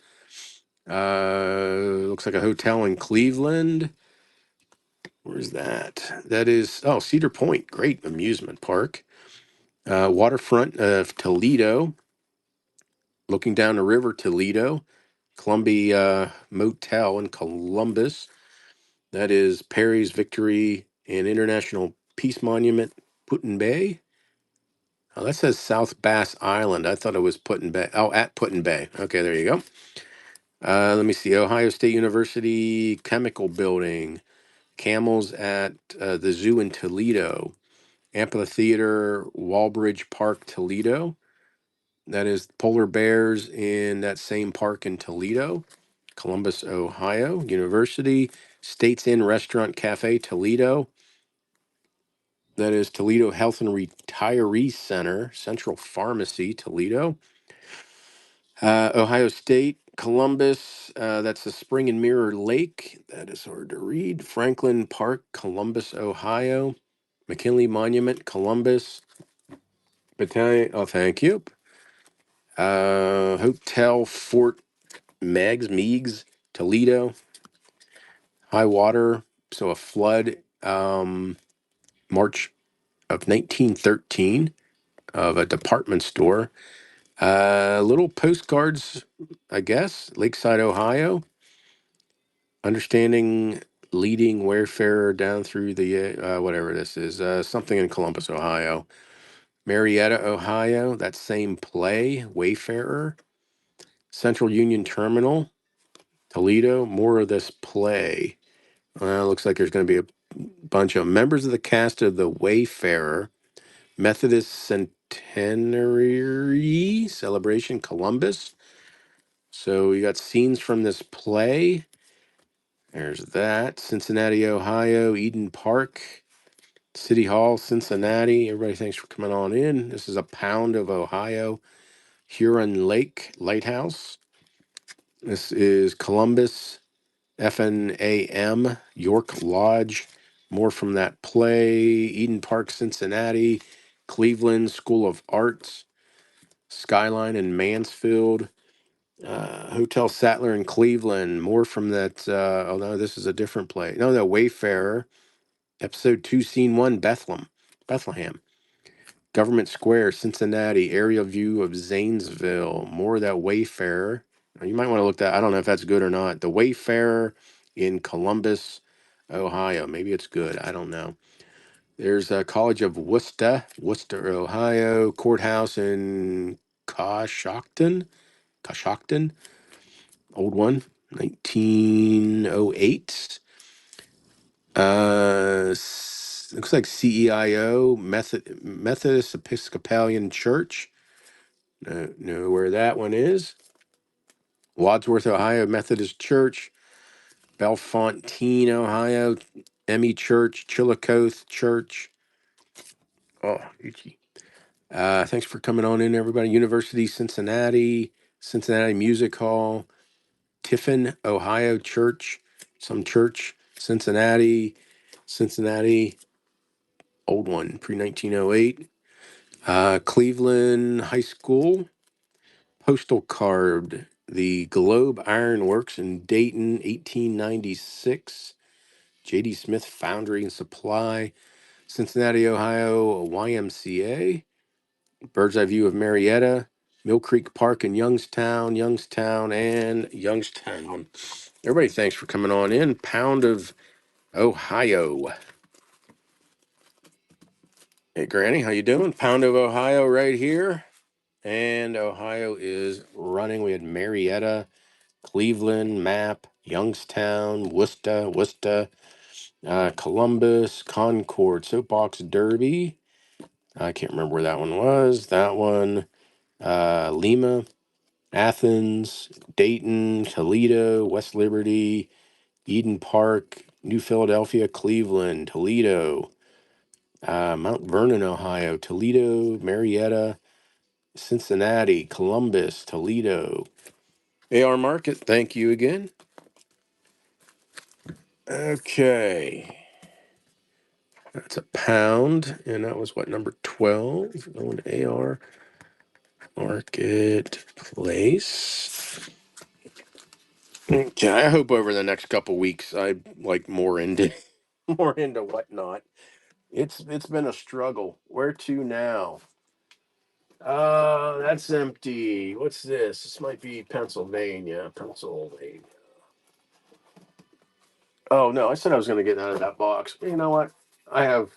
Looks like a hotel in Cleveland. Where's that? That is, Cedar Point, great amusement park. Waterfront of Toledo, looking down the river, Toledo. Columbia Motel in Columbus. That is Perry's Victory and International Peace Monument, Put-in Bay. Oh, that says South Bass Island. I thought it was Put-in Bay. Oh, at Put-in Bay. Okay, there you go. Let me see. Ohio State University Chemical Building. Camels at the Zoo in Toledo. Amphitheater, Walbridge Park, Toledo. That is Polar Bears in that same park in Toledo. Columbus, Ohio University. States Inn Restaurant Cafe, Toledo. That is Toledo Health and Retiree Center, Central Pharmacy, Toledo. Ohio State, Columbus, that's the Spring and Mirror Lake. That is hard to read. Franklin Park, Columbus, Ohio. McKinley Monument, Columbus. Battalion, oh, thank you. Hotel Fort Meigs, Toledo. High water, so a flood, March of 1913 of a department store. Little postcards, I guess. Lakeside, Ohio. Understanding leading wayfarer down through the whatever this is. Something in Columbus, Ohio. Marietta, Ohio. That same play, Wayfarer. Central Union Terminal, Toledo. More of this play. Looks like there's going to be a bunch of members of the cast of the Wayfarer. Methodist Centenary Celebration, Columbus. So you got scenes from this play. There's that. Cincinnati, Ohio, Eden Park, City Hall, Cincinnati. Everybody, thanks for coming on in. This is a pound of Ohio. Huron Lake Lighthouse. This is Columbus, FNAM, York Lodge. More from that play. Eden Park, Cincinnati. Cleveland School of Arts. Skyline in Mansfield. Hotel Sattler in Cleveland. More from that. Oh no, this is a different play. No, the Wayfarer. Episode 2, Scene 1, Bethlehem. Government Square, Cincinnati. Aerial view of Zanesville. More of that Wayfarer. Now, you might want to look that. I don't know if that's good or not. The Wayfarer in Columbus, Ohio. Maybe it's good. I don't know. There's a College of Worcester, Ohio. Courthouse in Coshocton. Old one, 1908. Looks like CEIO, Methodist Episcopalian Church. Know where that one is. Wadsworth, Ohio, Methodist Church. Bellefontaine, Ohio, Emmy Church. Chillicothe Church. Oh, itchy. Thanks for coming on in, everybody. University, Cincinnati Music Hall. Tiffin, Ohio Church, some church, Cincinnati. Cincinnati, old one, pre 1908. Cleveland High School, postal card, the Globe Iron Works in Dayton, 1896. J.D. Smith Foundry and Supply, Cincinnati, Ohio, YMCA. Bird's Eye View of Marietta, Mill Creek Park in Youngstown, and Youngstown. Everybody, thanks for coming on in. Pound of Ohio. Hey, Granny, how you doing? Pound of Ohio right here. And Ohio is running. We had Marietta, Cleveland, Map, Youngstown, Worcester, Columbus, Concord, Soapbox Derby. I can't remember where that one was. That one, Lima, Athens, Dayton, Toledo, West Liberty, Eden Park, New Philadelphia, Cleveland, Toledo, Mount Vernon, Ohio, Toledo, Marietta, Cincinnati, Columbus, Toledo. AR Market, thank you again. Okay. That's a pound, and that was what, number 12? Going to AR Marketplace. Okay, I hope over the next couple weeks I like more into more into whatnot. It's been a struggle. Where to now? That's empty. What's this? This might be Pennsylvania. Pennsylvania. Oh no, I said I was going to get out of that box. But you know what? I have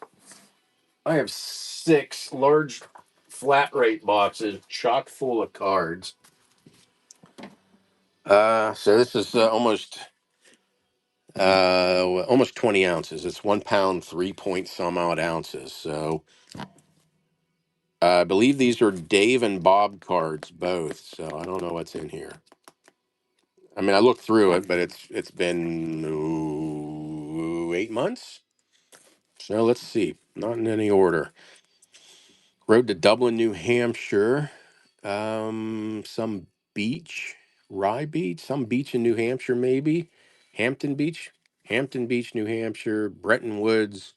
I have 6 large flat rate boxes chock full of cards. So this is almost 20 ounces. It's 1 pound, 3 point some odd ounces. So I believe these are Dave and Bob cards, both. So I don't know what's in here. I mean, I looked through it, but it's been 8 months. So let's see. Not in any order. Rode to Dublin, New Hampshire. Some beach, Rye Beach, some beach in New Hampshire, maybe. Hampton Beach, New Hampshire. Bretton Woods,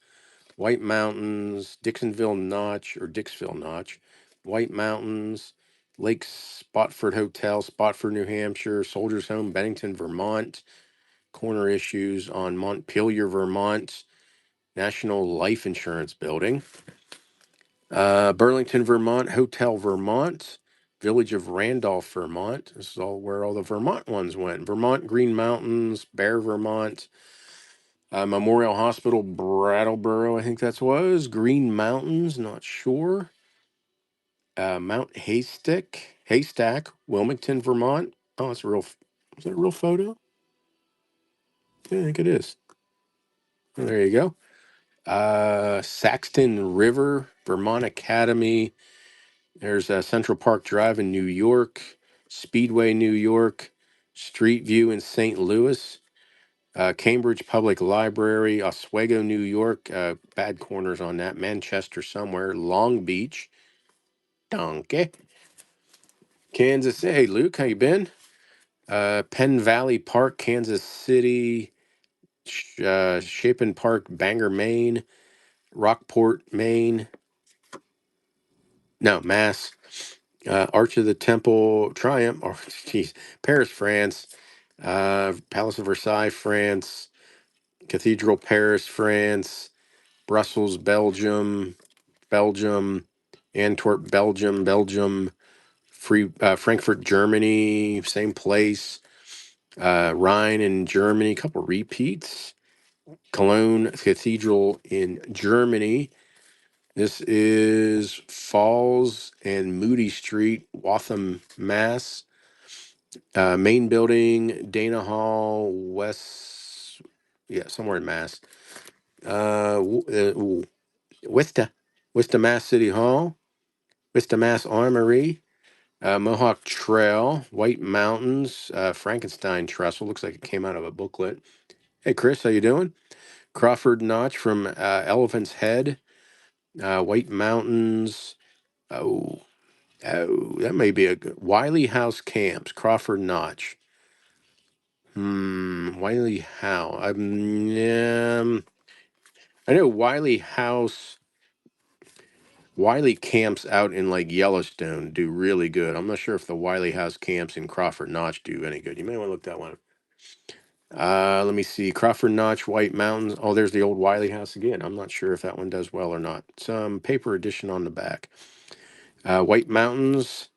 White Mountains, Dixville Notch, White Mountains, Lake Spotford Hotel, Spotford, New Hampshire, Soldiers Home, Bennington, Vermont, corner issues on Montpelier, Vermont, National Life Insurance Building, Burlington, Vermont, Hotel Vermont, Village of Randolph, Vermont. This is all where all the Vermont ones went. Vermont, Green Mountains, Bear, Vermont, Memorial Hospital, Brattleboro, I think that's was. Green Mountains, not sure. Mount Haystack, Wilmington, Vermont. Oh, that's a real. Is that a real photo? Yeah, I think it is. Oh, there you go. Saxton River, Vermont Academy. There's Central Park Drive in New York, Speedway, New York, Street View in St. Louis, Cambridge Public Library, Oswego, New York. Bad corners on that. Manchester somewhere. Long Beach, Donkey. Kansas City. Hey, Luke, how you been? Penn Valley Park, Kansas City. Chapin Park, Bangor, Maine. Rockport, Maine. No, Mass. Arch of the Temple, Triumph. Oh, geez. Paris, France. Palace of Versailles, France. Cathedral, Paris, France. Brussels, Belgium. Antwerp, Belgium. Frankfurt, Germany, same place. Rhine in Germany, a couple repeats. Cologne Cathedral in Germany. This is Falls and Moody Street, Waltham, Mass. Main building, Dana Hall, West, yeah, somewhere in Mass. Worcester, Mass City Hall, Worcester, Mass Armory, Mohawk Trail, White Mountains, Frankenstein Trestle. Looks like it came out of a booklet. Hey, Chris, how you doing? Crawford Notch from Elephant's Head, White Mountains. Oh, that may be a good. Wiley House Camps, Crawford Notch. Wiley House. I know Wiley camps out in like Yellowstone do really good. I'm not sure if the Wiley House camps in Crawford Notch do any good. You may want to look that one up. Let me see. Crawford Notch, White Mountains. Oh, there's the old Wiley House again. I'm not sure if that one does well or not. Some paper edition on the back. White Mountains.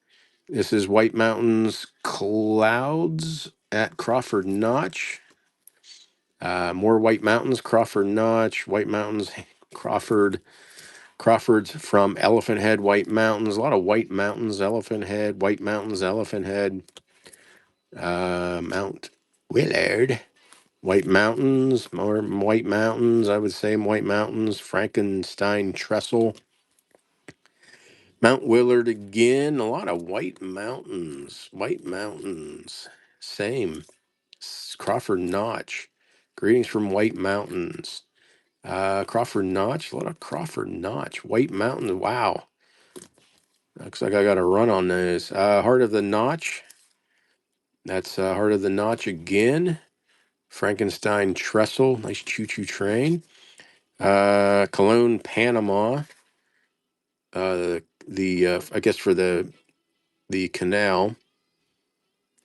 This is White Mountains Clouds at Crawford Notch. More White Mountains, Crawford Notch, White Mountains, Crawford. Crawford's from Elephant Head, White Mountains. A lot of White Mountains, Elephant Head, White Mountains, Elephant Head. Mount Willard. White Mountains, more White Mountains. I would say White Mountains, Frankenstein Trestle, Mount Willard again. A lot of White Mountains, White Mountains. Same. Crawford Notch. Greetings from White Mountains. Crawford Notch. A lot of Crawford Notch. White Mountains. Wow. Looks like I got a run on this. Heart of the Notch. That's Heart of the Notch again. Frankenstein Trestle. Nice choo-choo train. Cologne, Panama. The I guess for the canal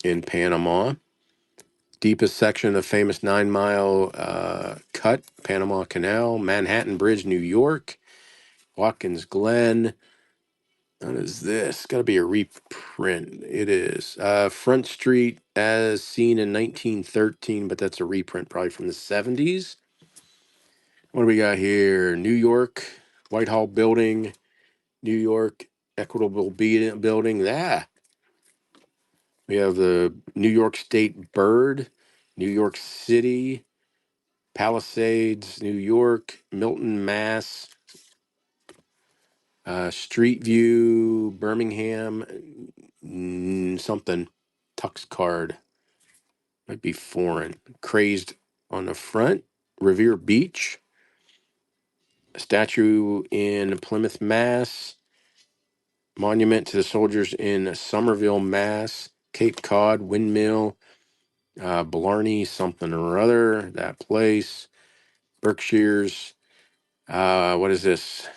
in Panama. Deepest section of the famous 9 Mile cut, Panama Canal. Manhattan Bridge, New York. Watkins Glen. What is this? Got to be a reprint. It is. Front Street as seen in 1913, but that's a reprint probably from the 70s. What do we got here? New York, Whitehall Building, New York, Equitable Building. Ah, we have the New York State Bird, New York City, Palisades, New York, Milton, Mass, Street View, Birmingham, something, Tux Card, might be foreign. Crazed on the front, Revere Beach, a statue in Plymouth, Mass, monument to the soldiers in Somerville, Mass, Cape Cod, Windmill, Blarney, something or other, that place, Berkshire's, what is this?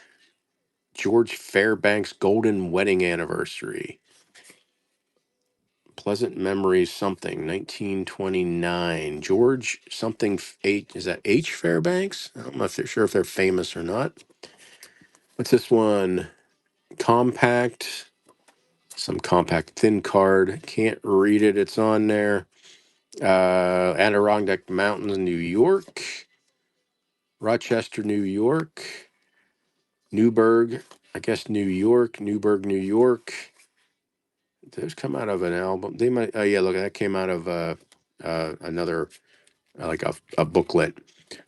George Fairbanks' Golden Wedding Anniversary. Pleasant Memories something, 1929. George something H, is that H Fairbanks? I'm not sure if they're famous or not. What's this one? Compact, some compact thin card. Can't read it. It's on there. Adirondack Mountains, New York. Rochester, New York. Newburgh, I guess New York. Newburgh, New York. Those come out of an album. They might. Oh yeah, look, that came out of another like a booklet.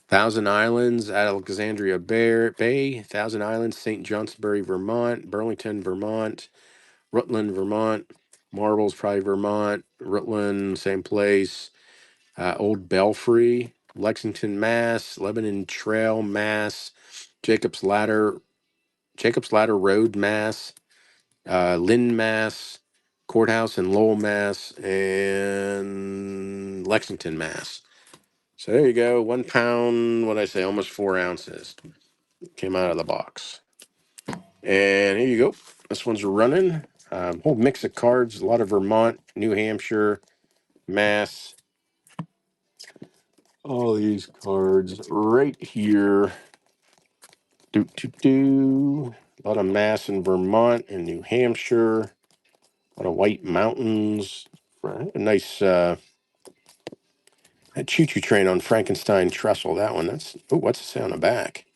Thousand Islands, Alexandria Bay, Thousand Islands, St. Johnsbury, Vermont, Burlington, Vermont, Rutland, Vermont, Marbles, probably Vermont, Rutland, same place. Old Belfry, Lexington, Mass, Lebanon Trail, Mass, Jacob's Ladder, Jacob's Ladder Road, Mass, Lynn, Mass, Courthouse in Lowell, Mass, and Lexington, Mass. So there you go. 1 pound, what did I say? Almost 4 ounces came out of the box. And here you go. This one's running. Whole mix of cards. A lot of Vermont, New Hampshire, Mass. All these cards right here. A lot of Mass in Vermont and New Hampshire. A lot of White Mountains. A nice a choo-choo train on Frankenstein Trestle. That one. That's what's it say on the back?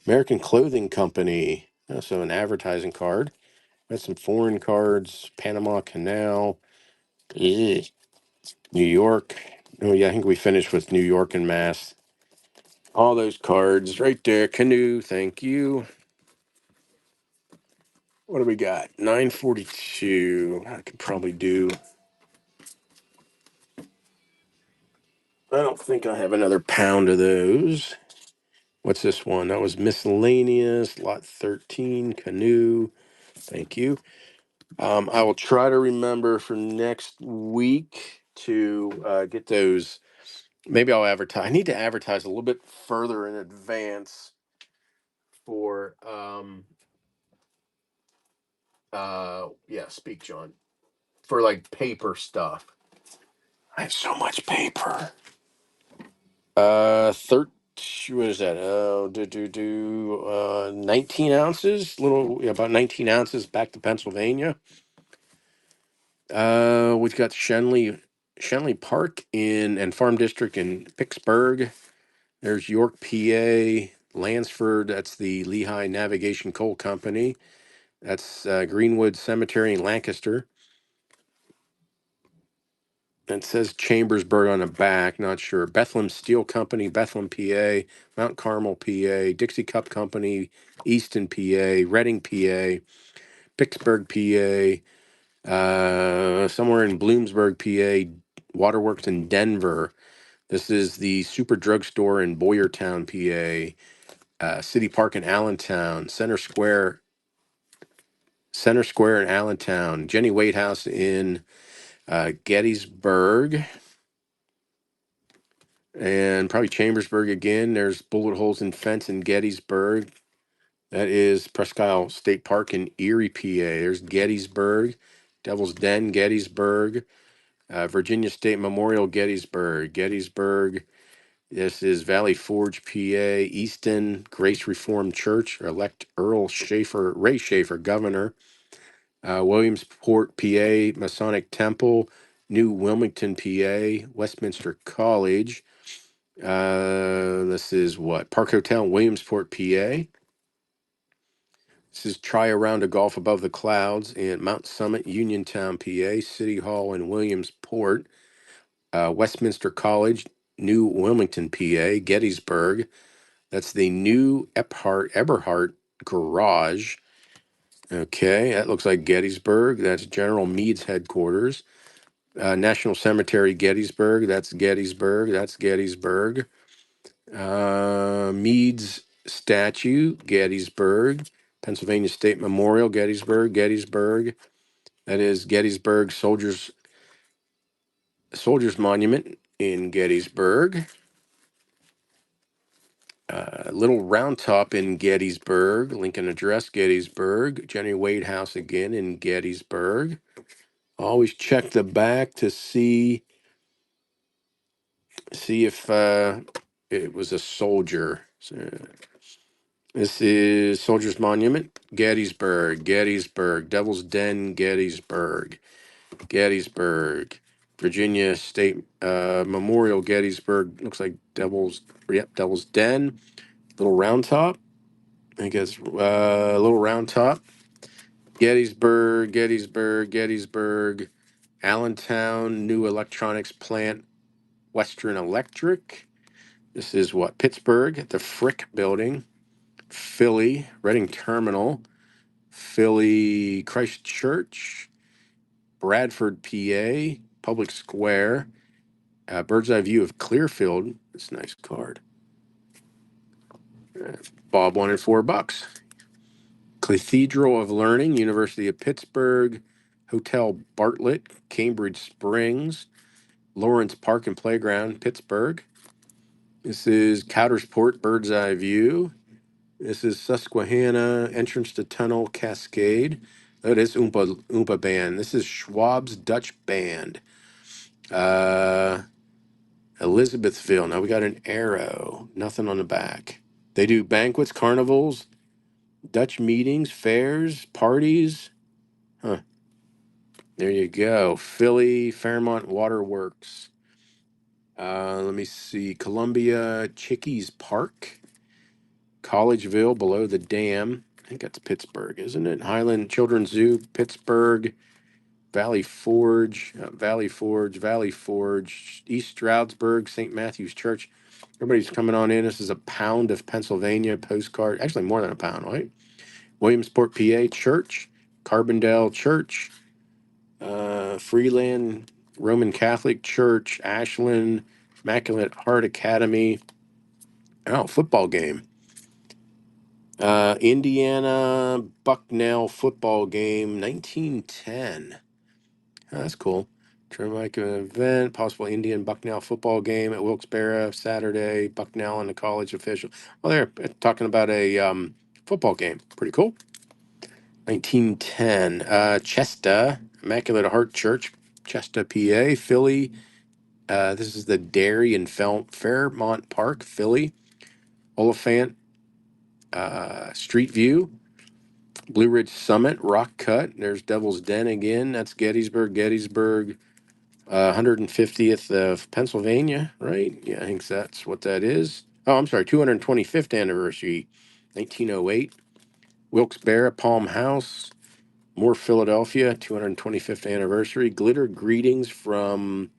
American Clothing Company. So an advertising card. Got some foreign cards. Panama Canal. Ugh. New York. Oh yeah, I think we finished with New York and Mass. All those cards right there. Canoe. Thank you. What do we got? 942. I could probably do. I don't think I have another pound of those. What's this one? That was miscellaneous. Lot 13. Canoe. Thank you. I will try to remember for next week to get those. Maybe I'll advertise. I need to advertise a little bit further in advance for yeah, speak, John. For like paper stuff. I have so much paper. 13, what is that? 19 ounces, little, yeah, about 19 ounces back to Pennsylvania. We've got Shenley Park in and Farm District in Pittsburgh. There's York, PA, Lansford. That's the Lehigh Navigation Coal Company. That's Greenwood Cemetery in Lancaster. It says Chambersburg on the back, not sure. Bethlehem Steel Company, Bethlehem, PA, Mount Carmel, PA, Dixie Cup Company, Easton, PA, Reading, PA, Pittsburgh, PA, somewhere in Bloomsburg, PA, Waterworks in Denver. This is the Super Drugstore in Boyertown, PA, City Park in Allentown, Center Square in Allentown, Jenny Wade House in Gettysburg. And probably Chambersburg again. There's bullet holes in fence in Gettysburg. That is Presque Isle State Park in Erie, PA. There's Gettysburg, Devil's Den, Gettysburg, Virginia State Memorial, Gettysburg. This is Valley Forge, PA. Easton Grace Reformed Church. Elect Ray Schaefer, governor. Williamsport, PA. Masonic Temple, New Wilmington, PA. Westminster College. This is what? Park Hotel in Williamsport, PA. This is Try a Round of Golf Above the Clouds in Mount Summit, Uniontown, PA. City Hall in Williamsport. Westminster College, New Wilmington, PA. Gettysburg. That's the new Eberhart Garage. Okay, that looks like Gettysburg. That's General Meade's headquarters. National Cemetery, Gettysburg. That's Gettysburg. That's Gettysburg. Meade's statue, Gettysburg. Pennsylvania State Memorial, Gettysburg. That is Gettysburg Soldiers Monument in Gettysburg. Little Round Top in Gettysburg. Lincoln Address, Gettysburg. Jenny Wade House again in Gettysburg. Always check the back to see if it was a soldier. So, this is Soldiers Monument, Gettysburg, Devil's Den, Gettysburg, Virginia State Memorial, Gettysburg. Looks like Devil's Den, Little Round Top. I guess Little Round Top, Gettysburg, Allentown, New Electronics Plant, Western Electric. This is what? Pittsburgh, at the Frick Building. Philly, Reading Terminal, Philly Christchurch, Bradford, PA, Public Square, bird's eye view of Clearfield. It's a nice card. Bob wanted $4. Cathedral of Learning, University of Pittsburgh, Hotel Bartlett, Cambridge Springs, Lawrence Park and Playground, Pittsburgh. This is Coudersport, bird's eye view. This is Susquehanna, entrance to Tunnel Cascade. That is Oompa Band. This is Schwab's Dutch Band. Elizabethville. Now we got an arrow. Nothing on the back. They do banquets, carnivals, Dutch meetings, fairs, parties. Huh. There you go. Philly, Fairmont Waterworks. Let me see. Columbia Chickies Park. Collegeville, below the dam. I think that's Pittsburgh, isn't it? Highland Children's Zoo, Pittsburgh. Valley Forge, East Stroudsburg, St. Matthew's Church. Everybody's coming on in. This is a pound of Pennsylvania postcard. Actually, more than a pound, right? Williamsport, PA Church, Carbondale Church, Freeland Roman Catholic Church, Ashland Immaculate Heart Academy. Oh, football game. Indiana Bucknell football game, 1910. Oh, that's cool. Jamaica event, possible Indian Bucknell football game at Wilkes-Barre Saturday. Bucknell and the college official. Well, they're talking about a football game. Pretty cool. 1910, Chester, Immaculate Heart Church, Chester, PA, Philly. This is the Dairy in Fairmont Park, Philly. Oliphant, Street View, Blue Ridge Summit, Rock Cut. There's Devil's Den again. That's Gettysburg, 150th of Pennsylvania, right? Yeah, I think that's what that is. Oh, I'm sorry, 225th anniversary, 1908. Wilkes-Barre, Palm House, Moore, Philadelphia, 225th anniversary. Glitter Greetings from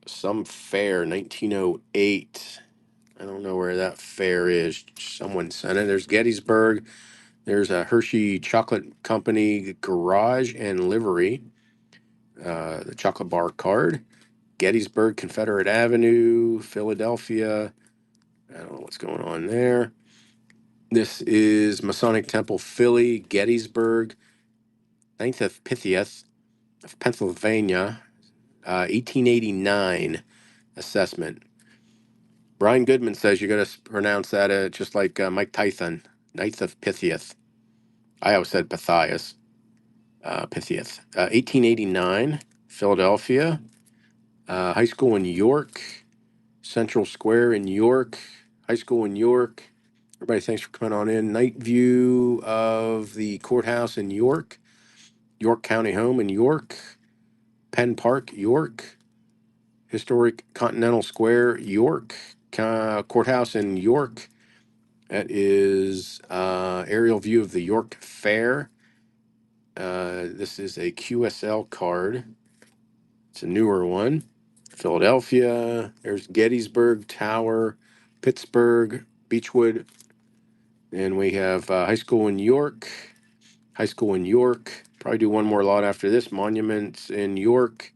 some fair, 1908. I don't know where that fair is. Someone sent it. There's Gettysburg. There's a Hershey Chocolate Company garage and livery. The chocolate bar card. Gettysburg, Confederate Avenue, Philadelphia. I don't know what's going on there. This is Masonic Temple, Philly, Gettysburg, 9th of Pythias of Pennsylvania, 1889 assessment. Brian Goodman says you got to pronounce that just like Mike Tyson, 9th of Pythias. I always said Pythias, Pythias. 1889, Philadelphia, high school in York, Central Square in York, high school in York. Everybody, thanks for coming on in. Night view of the courthouse in York, York County Home in York, Penn Park, York, Historic Continental Square, York, courthouse in York. That is aerial view of the York Fair. This is a QSL card. It's a newer one. Philadelphia. There's Gettysburg Tower, Pittsburgh, Beechwood. And we have high school in York. High school in York. Probably do one more lot after this. Monuments in York.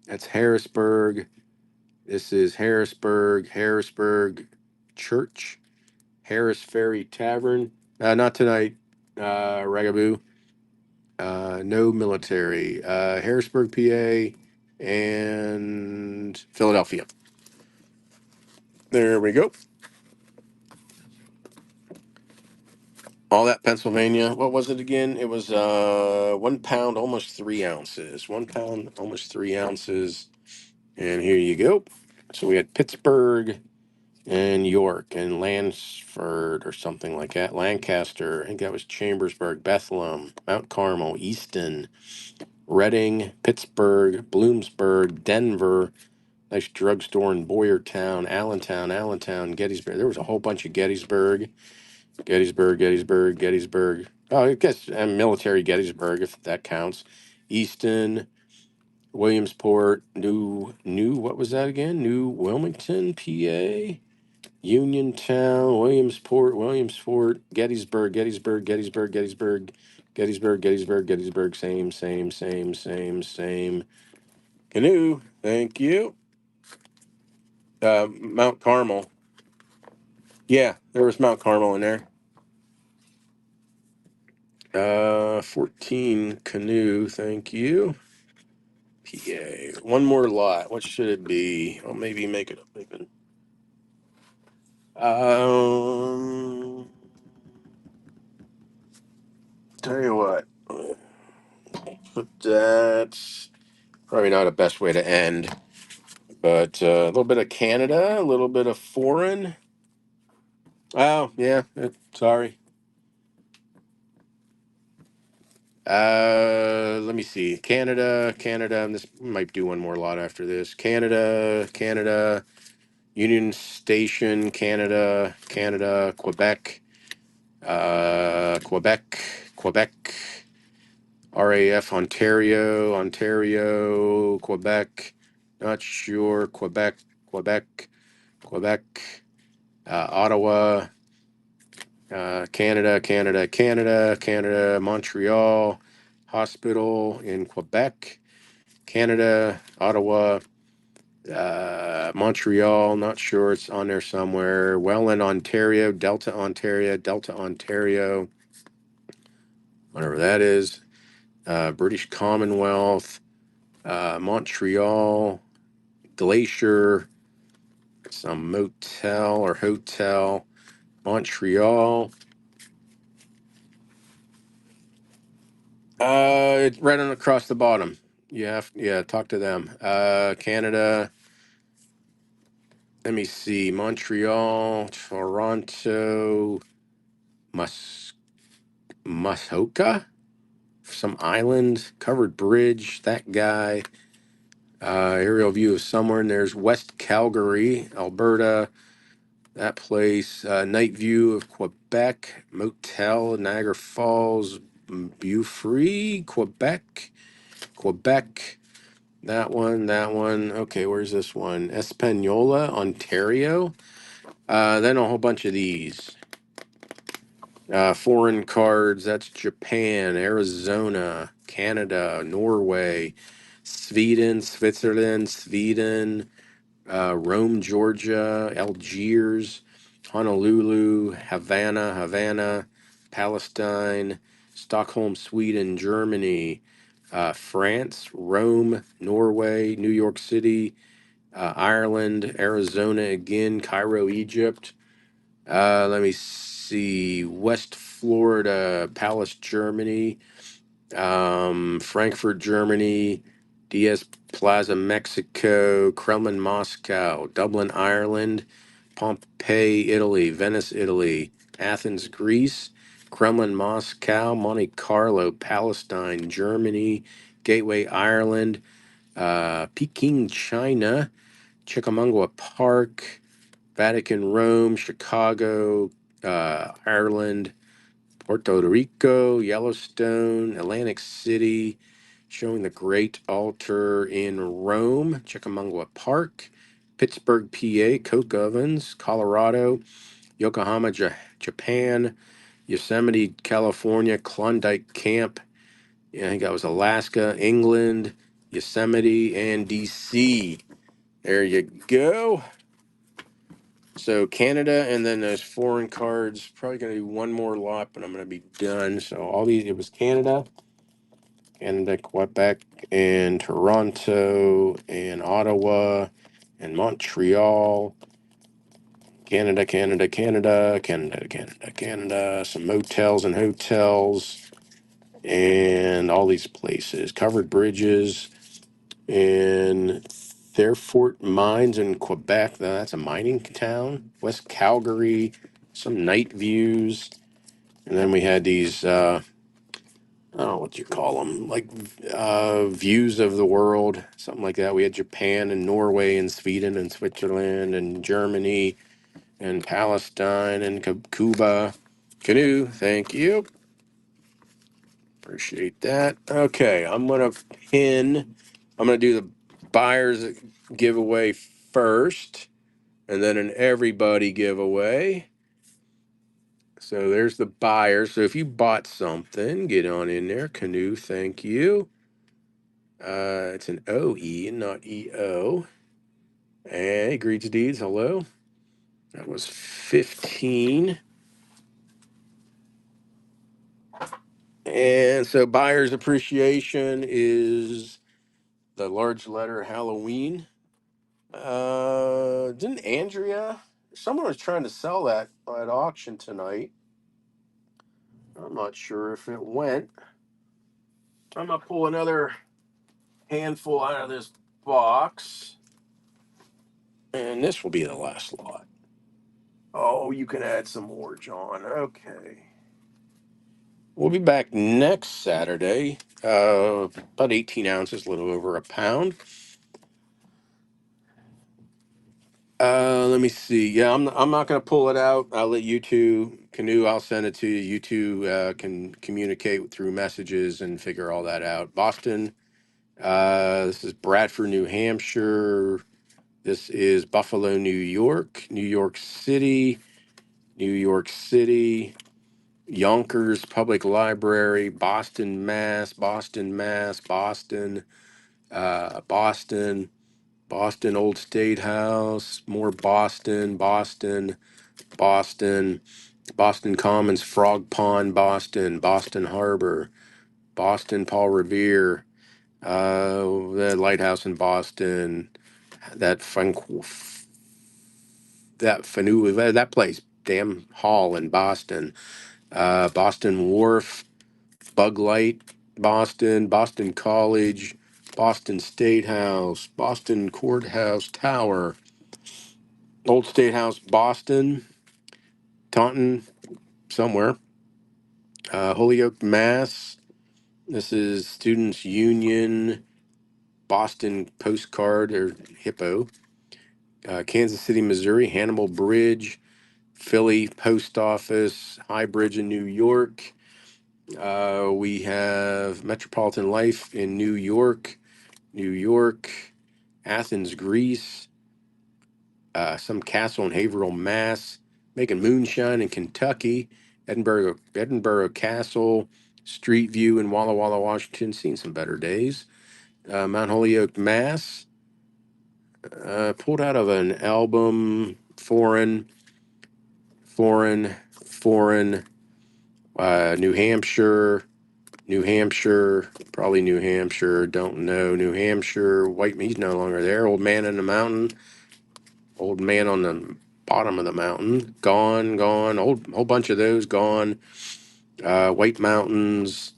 That's Harrisburg. This is Harrisburg Church, Harris Ferry Tavern. Not tonight, Ragaboo. No military. Harrisburg, PA, and Philadelphia. There we go. All that Pennsylvania. What was it again? It was 1 pound, almost 3 ounces. 1 pound, almost 3 ounces. And here you go. So we had Pittsburgh and York and Lansford or something like that. Lancaster. I think that was Chambersburg, Bethlehem, Mount Carmel, Easton, Reading, Pittsburgh, Bloomsburg, Denver. Nice drugstore in Boyertown, Allentown, Gettysburg. There was a whole bunch of Gettysburg. Oh, I guess military Gettysburg, if that counts. Easton, Williamsport, what was that again? New Wilmington, PA, Uniontown, Williamsport, Gettysburg. Same. Canoe, thank you. Mount Carmel. Yeah, there was Mount Carmel in there. 14 Canoe, thank you. PA. One more lot. What should it be? I'll maybe make it up even. Tell you what. Put that. Probably not the best way to end, but a little bit of Canada, a little bit of foreign. Oh, yeah. Sorry. Let me see. Canada. And this might do one more lot after this. Canada, Union Station, Canada, Quebec, Quebec, RAF, Ontario, Quebec, not sure, Quebec, Ottawa, Canada, Montreal, hospital in Quebec, Canada, Ottawa, Montreal, not sure, it's on there somewhere. Welland, Ontario, Delta, Ontario, whatever that is. British Commonwealth, Montreal, Glacier, some motel or hotel. Montreal. It's right on across the bottom. Yeah, talk to them. Canada. Let me see. Montreal, Toronto, Muskoka, some island, covered bridge. That guy. Aerial view of somewhere, and there's West Calgary, Alberta. That place. Night view of Quebec, motel, Niagara Falls, Beaufort, Quebec, Quebec. That one, that one. Okay, where's this one? Espanola, Ontario. Then a whole bunch of these. Foreign cards, that's Japan, Arizona, Canada, Norway, Sweden, Rome, Georgia, Algiers, Honolulu, Havana, Palestine, Stockholm, Sweden, Germany, France, Rome, Norway, New York City, Ireland, Arizona again, Cairo, Egypt. Let me see. West Florida, Palace, Germany, Frankfurt, Germany, DS Plaza, Mexico, Kremlin, Moscow, Dublin, Ireland, Pompeii, Italy, Venice, Italy, Athens, Greece, Kremlin, Moscow, Monte Carlo, Palestine, Germany, Gateway, Ireland, Peking, China, Chickamauga Park, Vatican, Rome, Chicago, Ireland, Puerto Rico, Yellowstone, Atlantic City, showing the Great Altar in Rome, Chickamauga Park, Pittsburgh, PA, Coke Ovens, Colorado, Yokohama, Japan, Yosemite, California, Klondike Camp. Yeah, I think that was Alaska, England, Yosemite, and DC. There you go. So Canada, and then those foreign cards. Probably gonna do one more lot, but I'm gonna be done. So all these, it was Canada, Quebec, and Toronto, and Ottawa, and Montreal. Canada. Some motels and hotels, and all these places. Covered bridges in Fairfort Mines in Quebec. That's a mining town. West Calgary, some night views. And then we had these, I don't know what you call them, like views of the world, something like that. We had Japan and Norway and Sweden and Switzerland and Germany and Palestine and Cuba. Canoe, thank you. Appreciate that. Okay, I'm gonna do the buyers giveaway first, and then an everybody giveaway. So there's the buyers. So if you bought something, get on in there. Canoe, thank you. It's an OE, not EO. Hey, greets deeds, hello. That was 15. And so buyer's appreciation is the large letter Halloween. Didn't Andrea? Someone was trying to sell that at auction tonight. I'm not sure if it went. I'm gonna pull another handful out of this box, and this will be the last lot. Oh, you can add some more, John. Okay. We'll be back next Saturday. About 18 ounces, a little over a pound. Let me see. Yeah, I'm not going to pull it out. I'll let you two, Canoe, I'll send it to you. You two can communicate through messages and figure all that out. Boston, this is Bradford, New Hampshire. This is Buffalo, New York, New York City, Yonkers Public Library, Boston, Boston Old State House, more Boston, Boston Commons, Frog Pond, Boston Harbor, Boston Paul Revere, the lighthouse in Boston, that fun, that Fanu, that place, damn hall in Boston. Boston Wharf, Bug Light, Boston, Boston College, Boston State House, Boston Courthouse Tower, Old State House, Boston, Taunton, somewhere, Holyoke, Mass. This is Students Union, Boston Postcard or Hippo, Kansas City, Missouri, Hannibal Bridge, Philly Post Office, High Bridge in New York. We have Metropolitan Life in New York, Athens, Greece, some castle in Haverhill, Mass, making moonshine in Kentucky, Edinburgh Castle, Street View in Walla Walla, Washington. Seen some better days. Mount Holyoke, Mass. Pulled out of an album, foreign. New Hampshire, probably New Hampshire. Don't know. New Hampshire. White. He's no longer there. Old man in the mountain. Old man on the bottom of the mountain. Gone. Whole bunch of those gone. White Mountains.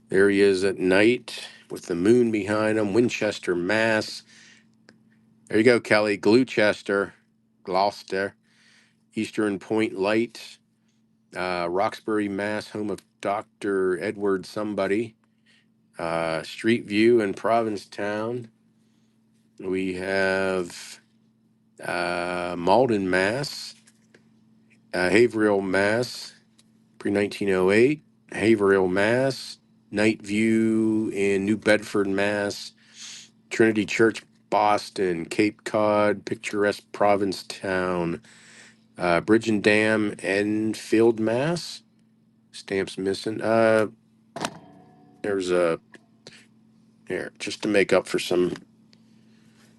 There he is at night with the moon behind him. Winchester, Mass. There you go, Kelly. Gloucester. Eastern Point Light. Roxbury, Mass. Home of Dr. Edward somebody. Street View in Provincetown. We have Malden, Mass. Haverhill, Mass. Pre-1908. Haverhill, Mass. Night View in New Bedford, Mass. Trinity Church, Boston. Cape Cod, picturesque Provincetown. Bridge and Dam, Enfield, Mass. Stamps missing. There's a here just to make up for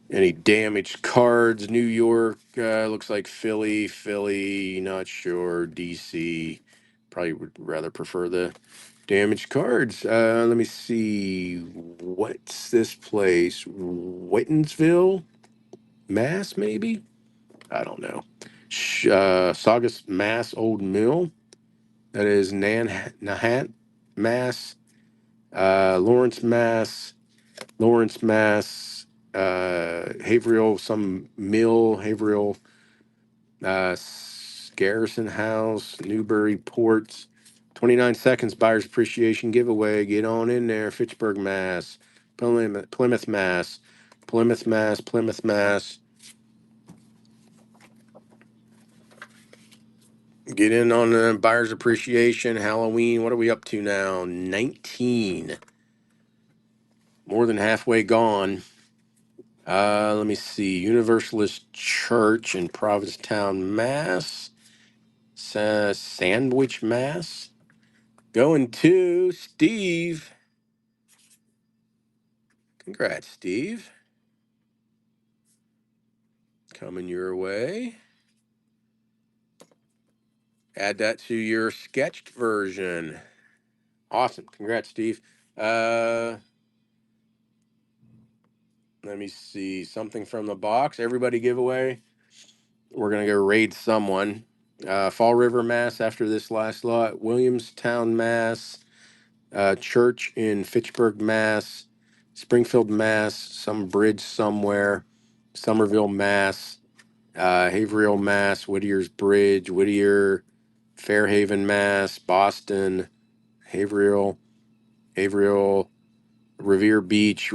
any damaged cards. New York, looks like Philly, not sure. DC, probably would rather prefer the damaged cards. Let me see. What's this place? Whitensville, Mass, maybe? I don't know. Saugus, Mass, Old Mill. That is Nahat, Mass. Lawrence, Mass. Haverhill, some mill, Haverhill, Garrison House, Newbury Ports. 29 seconds buyer's appreciation giveaway. Get on in there. Fitchburg, Mass. Plymouth, Mass. Plymouth, Mass. Get in on the buyer's appreciation. Halloween. What are we up to now? 19. More than halfway gone. Let me see. Universalist Church in Provincetown, Mass. Sandwich, Mass. Going to Steve. Congrats, Steve. Coming your way. Add that to your sketched version. Awesome. Congrats, Steve. Let me see. Something from the box. Everybody giveaway. We're going to go raid someone. Fall River, Mass. After this last lot. Williamstown, Mass. Church in Fitchburg, Mass. Springfield, Mass. Some bridge somewhere. Somerville, Mass. Haverhill, Mass. Whittier's Bridge. Whittier. Fairhaven, Mass. Boston. Haverhill. Revere Beach.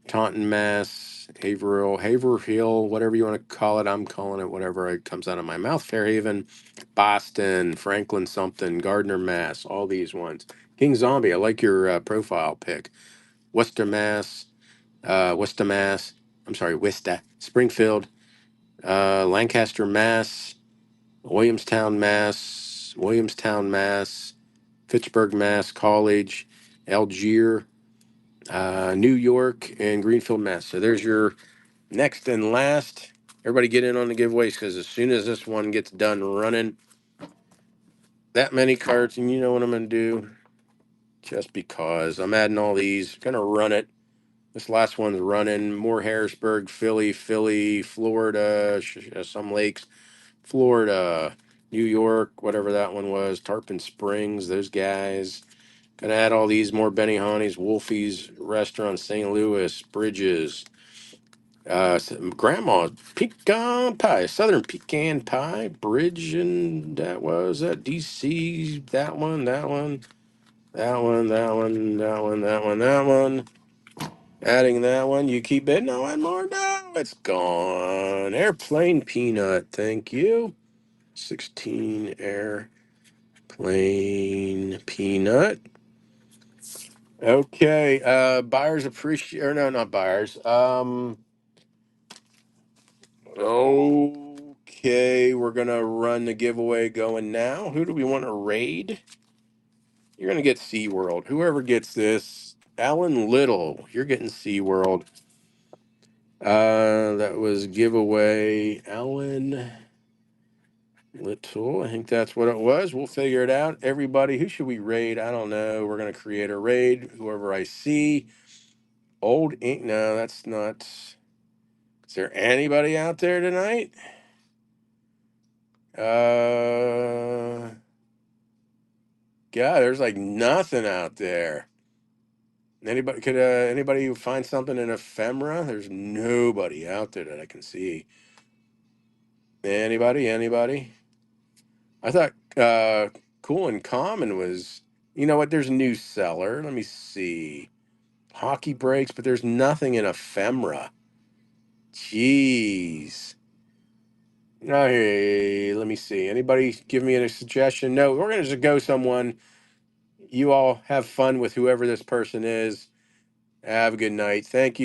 Taunton, Mass. Haverhill, whatever you want to call it. I'm calling it whatever it comes out of my mouth. Fairhaven, Boston, Franklin something, Gardner, Mass. All these ones. King Zombie, I like your profile pic. Worcester, Mass. Worcester, Mass. I'm sorry, Worcester. Springfield, Lancaster, Mass. Williamstown, Mass. Fitchburg, Mass. College, Algier, New York, and Greenfield, Mass. So there's your next and last. Everybody get in on the giveaways because as soon as this one gets done running, that many cards, and you know what I'm going to do? Just because I'm adding all these, going to run it. This last one's running. More Harrisburg, Philly, Florida, some lakes. Florida, New York, whatever that one was, Tarpon Springs, those guys. Gonna add all these more Benihani's, Wolfie's Restaurant, St. Louis, Bridges, Grandma's Pecan Pie, Southern Pecan Pie, Bridge, and that was that DC, that one, that one, that one, that one, that one, that one, that one. Adding that one, you keep it. No, and more. No, it's gone. Airplane Peanut, thank you. 16 Airplane Peanut. Okay, buyers appreciate, or no, not buyers. Okay, we're gonna run the giveaway going now. Who do we want to raid? You're gonna get SeaWorld. Whoever gets this, Alan Little, you're getting SeaWorld. That was giveaway. Alan Little, I think that's what it was. We'll figure it out. Everybody, who should we raid? I don't know. We're gonna create a raid. Whoever I see. Old ink. No, that's not. Is there anybody out there tonight? God, there's like nothing out there. Anybody find something in ephemera? There's nobody out there that I can see. Anybody? I thought Cool and Common was. You know what? There's a new seller. Let me see. Hockey breaks, but there's nothing in ephemera. Jeez. Hey, let me see. Anybody give me a suggestion? No, we're gonna just go someone. You all have fun with whoever this person is. Have a good night. Thank you.